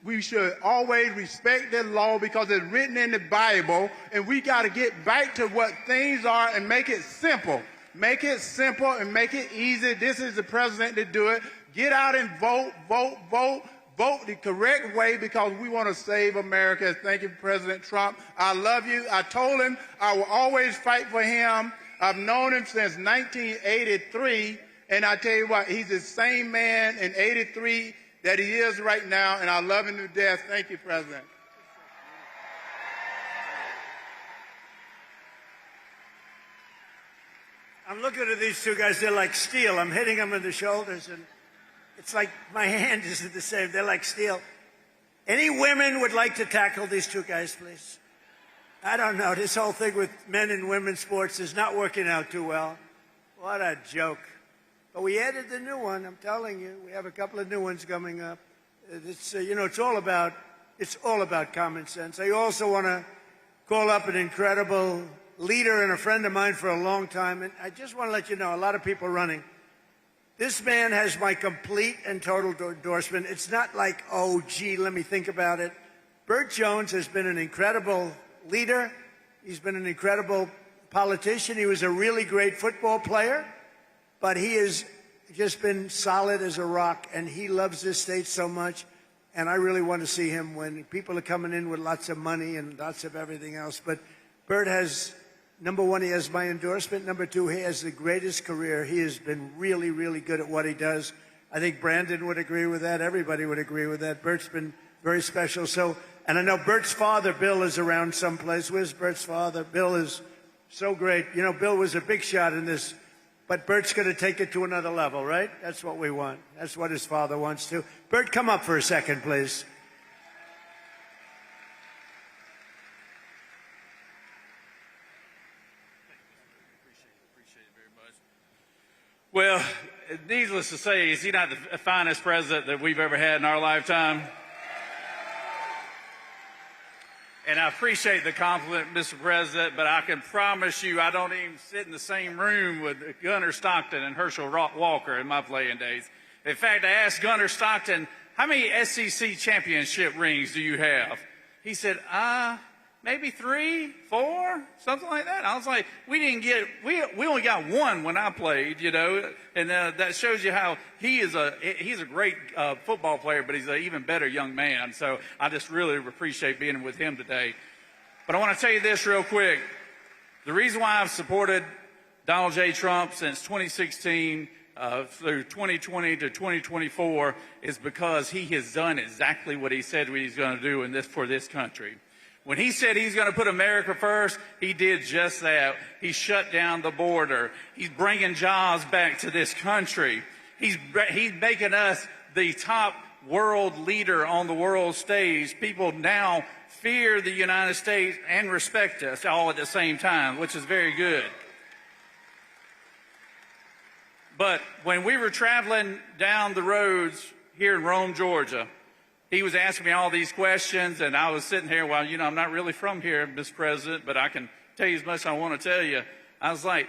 we should always respect the law because it's written in the Bible, and we got to get back to what things are and make it simple. Make it simple and make it easy. This is the president to do it. Get out and vote, vote, vote. Vote the correct way, because we want to save America. Thank you, President Trump. I love you. I told him I will always fight for him. I've known him since 1983, and I tell you what, he's the same man in 83 that he is right now, and I love him to death. Thank you, President. I'm looking at these two guys. They're like steel. I'm hitting them in the shoulders, and it's like my hand isn't the same. They're like steel. Any women would like to tackle these two guys, please? I don't know. This whole thing with men and women's sports is not working out too well. What a joke. But we added the new one. I'm telling you, we have a couple of new ones coming up. It's it's all about common sense. I also want to call up an incredible leader and a friend of mine for a long time, and I just want to let you know, a lot of people running. This man has my complete and total endorsement. It's not like, oh, gee, let me think about it. Burt Jones has been an incredible leader. He's been an incredible politician. He was a really great football player, but he has just been solid as a rock, and he loves this state so much, and I really want to see him win. People are coming in with lots of money and lots of everything else, but Burt has, number one, he has my endorsement. Number two, he has the greatest career. He has been really, really good at what he does. I think Brandon would agree with that. Everybody would agree with that. Burt's been very special. And I know Burt's father, Bill, is around someplace. Where's Burt's father? Bill is so great. You know, Bill was a big shot in this, but Burt's going to take it to another level, right? That's what we want. That's what his father wants to. Burt, come up for a second, please. Well, needless to say, is he not the finest president that we've ever had in our lifetime? And I appreciate the compliment, Mr. President, but I can promise you I don't even sit in the same room with Gunnar Stockton and Herschel Walker in my playing days. In fact, I asked Gunnar Stockton, how many SEC championship rings do you have? He said, maybe 3, 4, something like that. I was like, we only got one when I played, and that shows you how he's a great football player, but he's an even better young man. So I just really appreciate being with him today. But I want to tell you this real quick. The reason why I've supported Donald J. Trump since 2016 through 2020 to 2024 is because he has done exactly what he said he's going to do for this country. When he said he's going to put America first, he did just that. He shut down the border. He's bringing jobs back to this country. He's making us the top world leader on the world stage. People now fear the United States and respect us all at the same time, which is very good. But when we were traveling down the roads here in Rome, Georgia, he was asking me all these questions, and I was sitting here, well, I'm not really from here, Mr. President, but I can tell you as much as I want to tell you. I was like,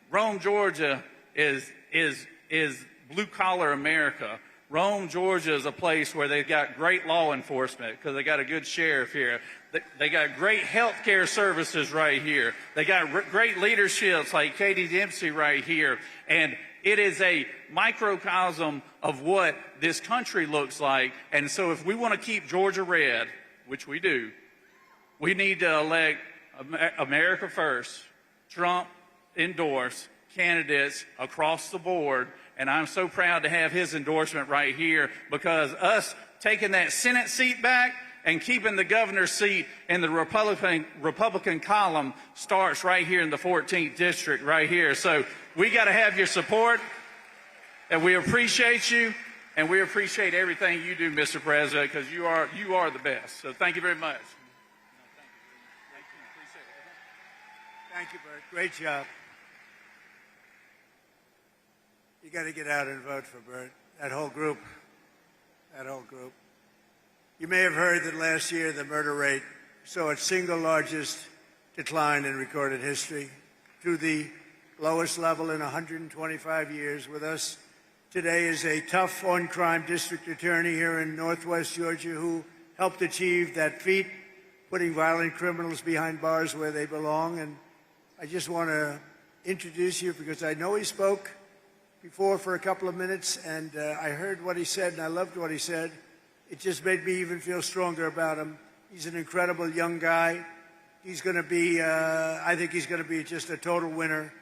Rome, Georgia is blue-collar America. Rome, Georgia is a place where they've got great law enforcement because they got a good sheriff here. They got great health care services right here. They got great leaderships like Katie Dempsey right here. And it is a microcosm of what this country looks like. And so if we want to keep Georgia red, which we do, we need to elect America first, Trump endorse candidates across the board. And I'm so proud to have his endorsement right here, because us taking that Senate seat back and keeping the governor's seat in the Republican column starts right here in the 14th district right here. So we got to have your support, and we appreciate you, and we appreciate everything you do, Mr. President, because you are the best. So thank you very much. Thank you, Bert. Great job. You got to get out and vote for Bert. That whole group. That whole group. You may have heard that last year the murder rate saw its single largest decline in recorded history to the lowest level in 125 years. With us today is a tough on-crime district attorney here in Northwest Georgia who helped achieve that feat, putting violent criminals behind bars where they belong. And I just want to introduce you because I know he spoke before for a couple of minutes, and I heard what he said, and I loved what he said. It just made me even feel stronger about him. He's an incredible young guy. He's going to be, I think he's going to be just a total winner,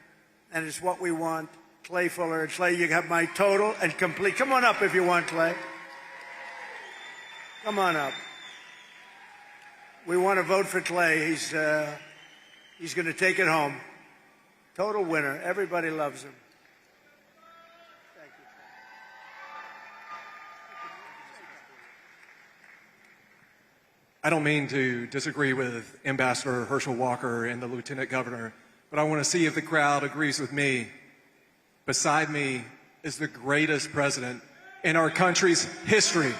and it's what we want. Clay Fuller. Clay, you have my total and complete. Come on up if you want, Clay. Come on up. We want to vote for Clay. He's going to take it home. Total winner. Everybody loves him. I don't mean to disagree with Ambassador Herschel Walker and the Lieutenant Governor, but I want to see if the crowd agrees with me. Beside me is the greatest president in our country's history.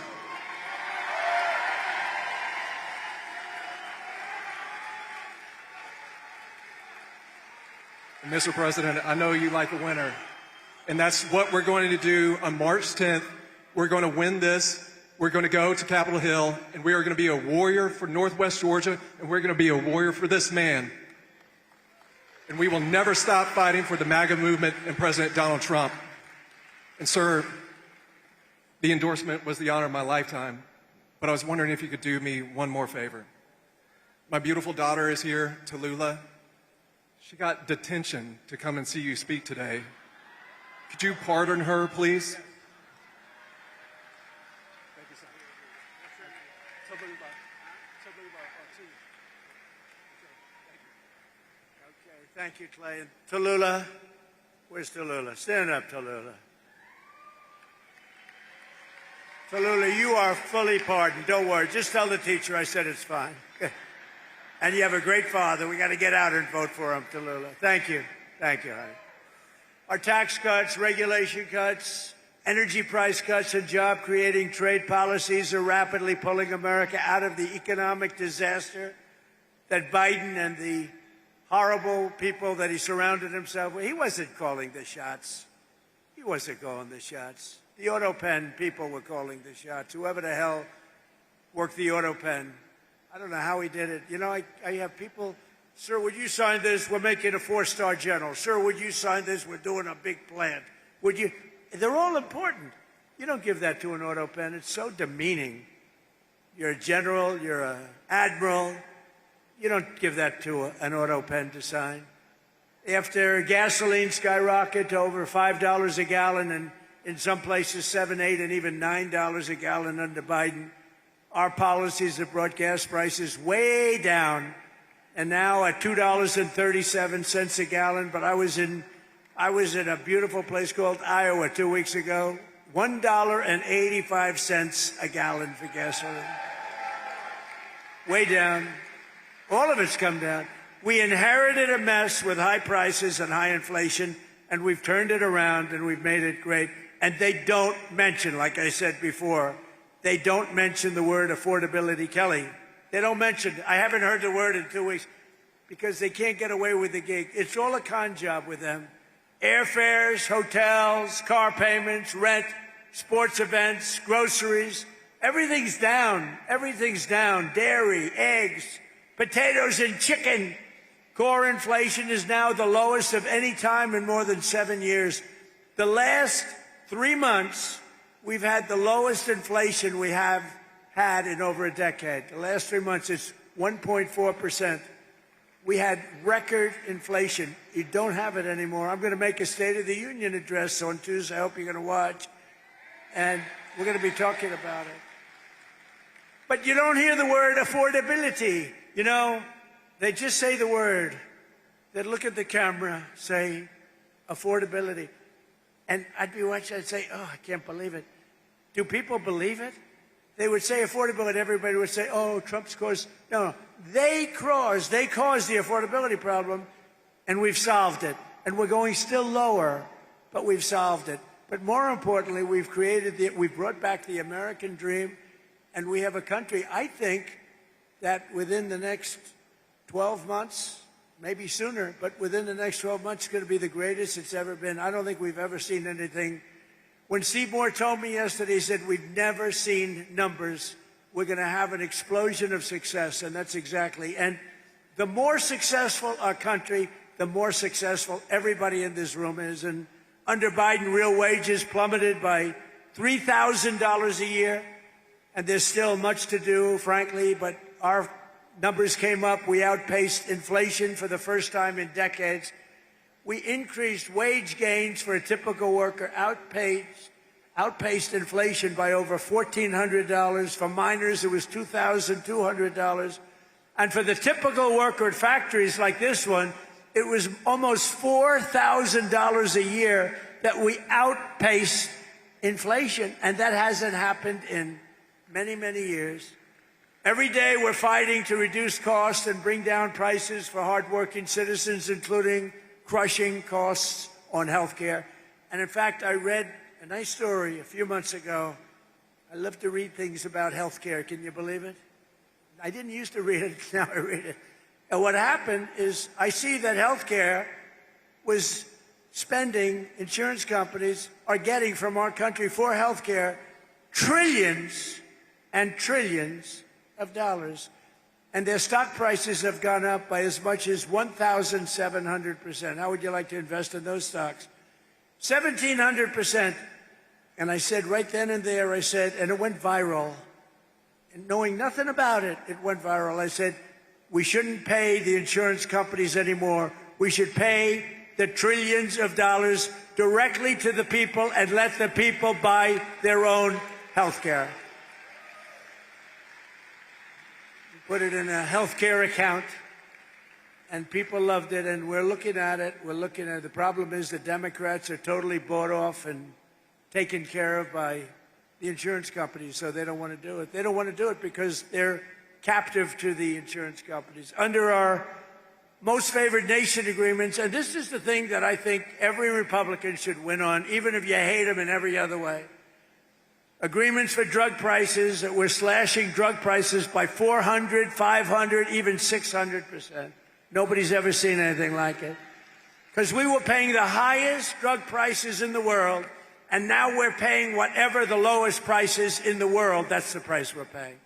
And Mr. President, I know you like a winner, and that's what we're going to do on March 10th. We're going to win this. We're going to go to Capitol Hill, and we are going to be a warrior for Northwest Georgia, and we're going to be a warrior for this man. And we will never stop fighting for the MAGA movement and President Donald Trump. And sir, the endorsement was the honor of my lifetime, but I was wondering if you could do me one more favor. My beautiful daughter is here, Tallulah. She got detention to come and see you speak today. Could you pardon her, please? Thank you, Clay. And Tallulah, where's Tallulah? Stand up, Tallulah. Tallulah, you are fully pardoned. Don't worry. Just tell the teacher I said it's fine. And you have a great father. We got to get out and vote for him, Tallulah. Thank you. Thank you, honey. Our tax cuts, regulation cuts, energy price cuts, and job-creating trade policies are rapidly pulling America out of the economic disaster that Biden and the horrible people that he surrounded himself with. He wasn't calling the shots. He wasn't calling the shots. The auto pen people were calling the shots. Whoever the hell worked the auto pen. I don't know how he did it. You know, I have people, sir, would you sign this? We're making a 4-star general. Sir, would you sign this? We're doing a big plant. Would you? They're all important. You don't give that to an auto pen. It's so demeaning. You're a general. You're an admiral. You don't give that to an auto pen to sign. After gasoline skyrocketed to over $5 a gallon and in some places $7, $8, and even $9 a gallon under Biden, our policies have brought gas prices way down, and now at $2.37 a gallon. But I was in a beautiful place called Iowa 2 weeks ago, $1.85 a gallon for gasoline. Way down. All of it's come down. We inherited a mess with high prices and high inflation, and we've turned it around and we've made it great. And they don't mention, like I said before, they don't mention the word affordability, Kelly. They don't mention it. I haven't heard the word in 2 weeks because they can't get away with the gig. It's all a con job with them. Airfares, hotels, car payments, rent, sports events, groceries. Everything's down. Everything's down. Dairy, eggs, potatoes and chicken. Core inflation is now the lowest of any time in more than 7 years. The last 3 months, we've had the lowest inflation we have had in over a decade. The last 3 months, it's 1.4%. We had record inflation. You don't have it anymore. I'm going to make a State of the Union address on Tuesday. I hope you're going to watch. And we're going to be talking about it. But you don't hear the word affordability. You know, they just say the word. They look at the camera, say affordability. And I'd be watching, I'd say, oh, I can't believe it. Do people believe it? They would say affordability, everybody would say, oh, Trump's caused. No, they caused the affordability problem, and we've solved it. And we're going still lower, but we've solved it. But more importantly, we've brought back the American dream, and we have a country, I think, that within the next 12 months, maybe sooner, but within the next 12 months, it's going to be the greatest it's ever been. I don't think we've ever seen anything. When Seymour told me yesterday, he said, we've never seen numbers. We're going to have an explosion of success, and that's exactly. And the more successful our country, the more successful everybody in this room is. And under Biden, real wages plummeted by $3,000 a year, and there's still much to do, frankly, but our numbers came up. We outpaced inflation for the first time in decades. We increased wage gains for a typical worker, outpaced inflation by over $1,400. For miners, it was $2,200. And for the typical worker at factories like this one, it was almost $4,000 a year that we outpaced inflation. And that hasn't happened in many, many years. Every day we're fighting to reduce costs and bring down prices for hardworking citizens, including crushing costs on health care. And in fact, I read a nice story a few months ago. I love to read things about health care. Can you believe it? I didn't used to read it. Now I read it. And what happened is I see that health care was spending, insurance companies are getting from our country for health care trillions and trillions of dollars. And their stock prices have gone up by as much as 1,700%. How would you like to invest in those stocks? 1,700%. And I said right then and there, I said, and it went viral. And knowing nothing about it, it went viral. I said, we shouldn't pay the insurance companies anymore. We should pay the trillions of dollars directly to the people and let the people buy their own health care. Put it in a health care account, and people loved it, and we're looking at it. We're looking at it. The problem is the Democrats are totally bought off and taken care of by the insurance companies, so they don't want to do it. They don't want to do it because they're captive to the insurance companies. Under our most favored nation agreements, and this is the thing that I think every Republican should win on, even if you hate them in every other way. Agreements for drug prices, that we're slashing drug prices by 400, 500, even 600%. Nobody's ever seen anything like it. Because we were paying the highest drug prices in the world, and now we're paying whatever the lowest price is in the world. That's the price we're paying.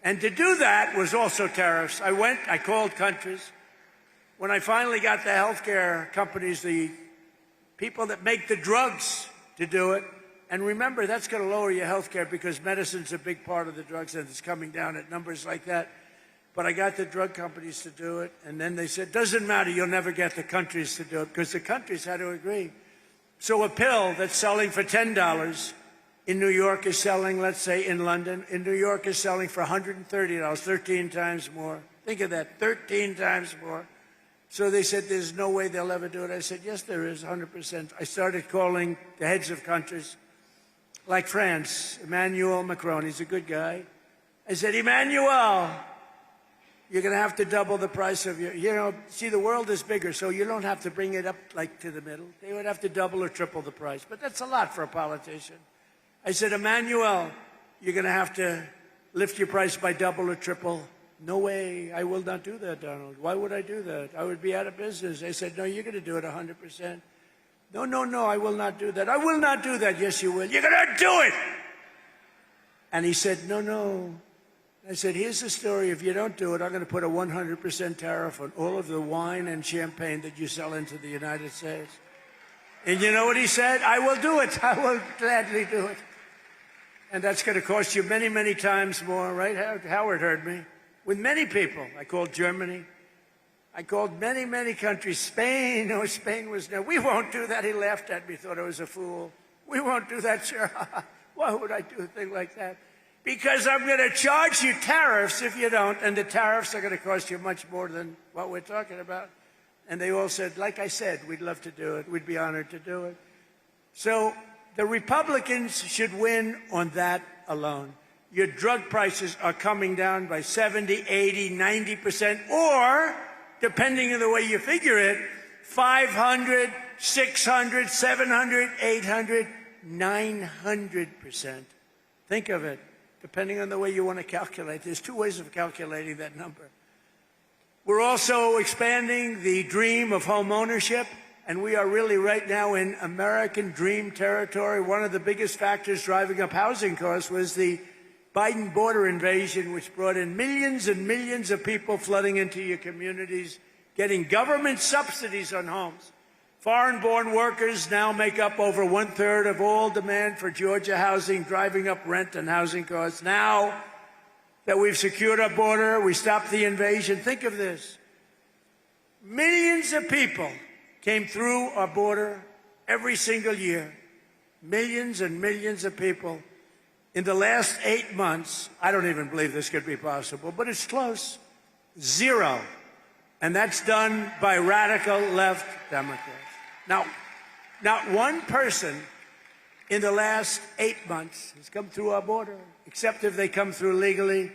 And to do that was also tariffs. I called countries. When I finally got the healthcare companies, the people that make the drugs to do it, and remember, that's going to lower your health care because medicine's a big part of the drugs, and it's coming down at numbers like that. But I got the drug companies to do it, and then they said, doesn't matter, you'll never get the countries to do it, because the countries had to agree. So a pill that's selling for $10 in New York is selling, let's say, in London. In New York is selling for $130, 13 times more. Think of that, 13 times more. So they said, there's no way they'll ever do it. I said, yes, there is, 100%. I started calling the heads of countries. Like France, Emmanuel Macron, he's a good guy. I said, Emmanuel, you're going to have to double the price of your, see, the world is bigger, so you don't have to bring it up like to the middle. They would have to double or triple the price, but that's a lot for a politician. I said, Emmanuel, you're going to have to lift your price by double or triple. No way, I will not do that, Donald. Why would I do that? I would be out of business. I said, no, you're going to do it 100%. No, no, no, I will not do that. I will not do that. Yes, you will. You're going to do it. And he said, no, no. I said, here's the story. If you don't do it, I'm going to put a 100% tariff on all of the wine and champagne that you sell into the United States. And you know what he said? I will do it. I will gladly do it. And that's going to cost you many, many times more, right? Howard heard me. With many people. I called Germany. I called many, many countries. Spain, oh, Spain was no. We won't do that. He laughed at me, thought I was a fool. We won't do that, sure. Why would I do a thing like that? because I'm going to charge you tariffs if you don't, and the tariffs are going to cost you much more than what we're talking about. And they all said, like I said, we'd love to do it. We'd be honored to do it. So the Republicans should win on that alone. Your drug prices are coming down by 70, 80, 90%, or, depending on the way you figure it, 500, 600, 700, 800, 900%. Think of it, depending on the way you want to calculate. There's two ways of calculating that number. We're also expanding the dream of home ownership, and we are really right now in American dream territory. One of the biggest factors driving up housing costs was the Biden border invasion, which brought in millions and millions of people flooding into your communities, getting government subsidies on homes. Foreign-born workers now make up over 1/3 of all demand for Georgia housing, driving up rent and housing costs. Now that we've secured our border, we stopped the invasion. Think of this. Millions of people came through our border every single year. Millions and millions of people. In the last 8 months, I don't even believe this could be possible, but it's close. 0. And that's done by radical left Democrats. Now, not one person in the last 8 months has come through our border, except if they come through legally.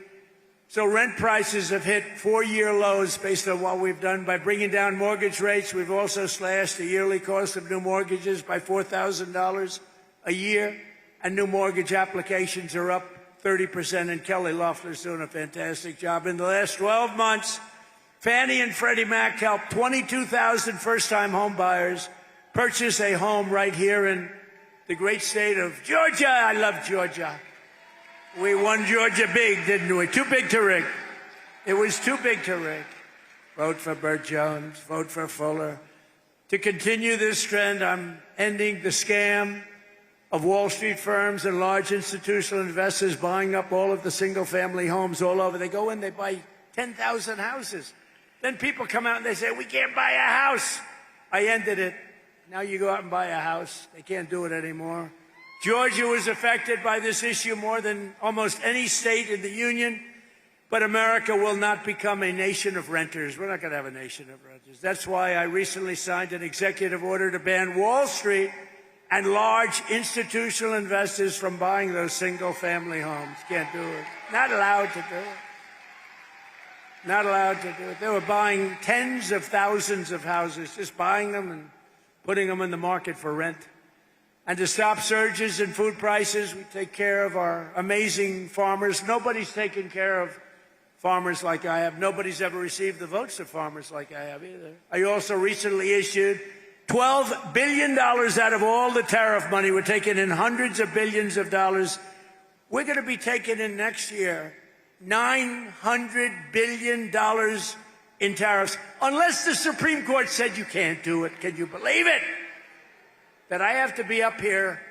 So rent prices have hit 4-year lows based on what we've done by bringing down mortgage rates. We've also slashed the yearly cost of new mortgages by $4,000 a year. And new mortgage applications are up 30%, and Kelly Loeffler's doing a fantastic job. In the last 12 months, Fannie and Freddie Mac helped 22,000 first-time home buyers purchase a home right here in the great state of Georgia. I love Georgia. We won Georgia big, didn't we? Too big to rig. It was too big to rig. Vote for Burt Jones. Vote for Fuller. To continue this trend, I'm ending the scam of Wall Street firms and large institutional investors buying up all of the single-family homes all over. They go in, they buy 10,000 houses. Then people come out and they say, we can't buy a house. I ended it. Now you go out and buy a house. They can't do it anymore. Georgia was affected by this issue more than almost any state in the union, but America will not become a nation of renters. We're not going to have a nation of renters. That's why I recently signed an executive order to ban Wall Street and large institutional investors from buying those single-family homes. Can't do it. Not allowed to do it. Not allowed to do it. They were buying tens of thousands of houses, just buying them and putting them in the market for rent. And to stop surges in food prices, we take care of our amazing farmers. Nobody's taken care of farmers like I have. Nobody's ever received the votes of farmers like I have either. I also recently issued $12 billion out of all the tariff money. We're taking in hundreds of billions of dollars. We're going to be taking in next year $900 billion in tariffs, unless the Supreme Court said you can't do it. Can you believe it? That I have to be up here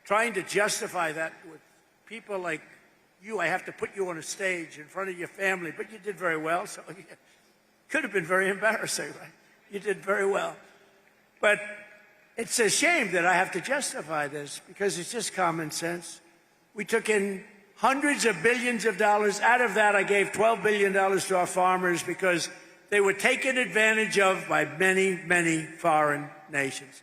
trying to justify that with people like you. I have to put you on a stage in front of your family, but you did very well, so it could have been very embarrassing, right? You did very well. But it's a shame that I have to justify this because it's just common sense. We took in hundreds of billions of dollars. Out of that, I gave $12 billion to our farmers because they were taken advantage of by many, many foreign nations.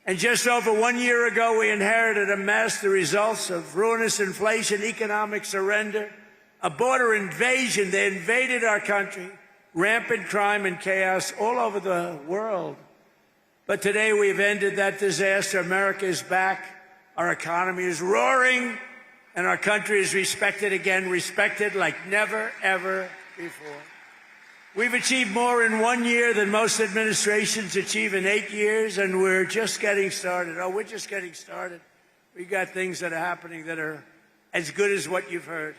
And just over 1 year ago, we inherited a mess, the results of ruinous inflation, economic surrender, a border invasion. They invaded our country, rampant crime and chaos all over the world. But today we've ended that disaster. America is back. Our economy is roaring, and our country is respected again, respected like never, ever before. We've achieved more in 1 year than most administrations achieve in 8 years, and we're just getting started. Oh, we're just getting started. We got things that are happening that are as good as what you've heard.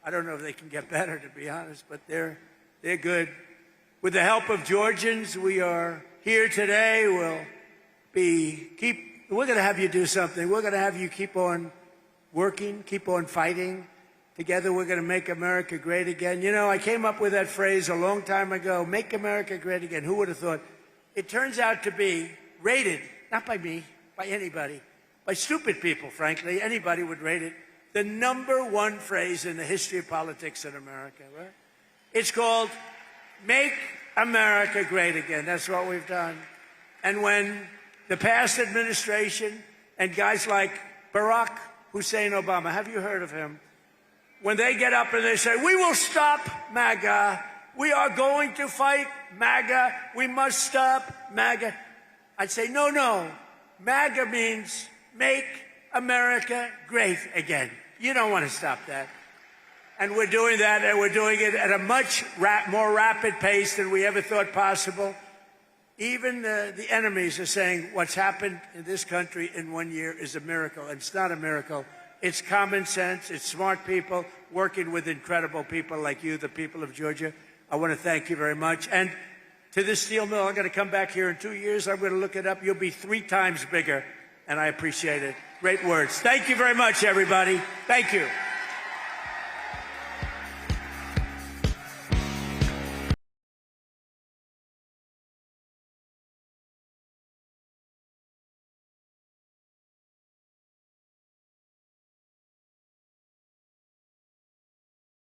I don't know if they can get better, to be honest, but they're good. With the help of Georgians, we are here today. We're going to have you do something. We're going to have you keep on working, keep on fighting. Together, we're going to make America great again. You know, I came up with that phrase a long time ago, make America great again. Who would have thought? It turns out to be rated, not by me, by anybody, by stupid people, frankly. Anybody would rate it the #1 phrase in the history of politics in America, right? It's called Make America Great Again. That's what we've done. And when the past administration and guys like Barack Hussein Obama, have you heard of him? When they get up and they say, we will stop MAGA, we are going to fight MAGA, we must stop MAGA, I'd say, no. MAGA means Make America Great Again. You don't want to stop that. And we're doing that, and we're doing it at a much more rapid pace than we ever thought possible. Even the enemies are saying what's happened in this country in 1 year is a miracle. And it's not a miracle. It's common sense. It's smart people working with incredible people like you, the people of Georgia. I want to thank you very much. And to this steel mill, I'm going to come back here in 2 years. I'm going to look it up. You'll be 3 times bigger, and I appreciate it. Great words. Thank you very much, everybody. Thank you.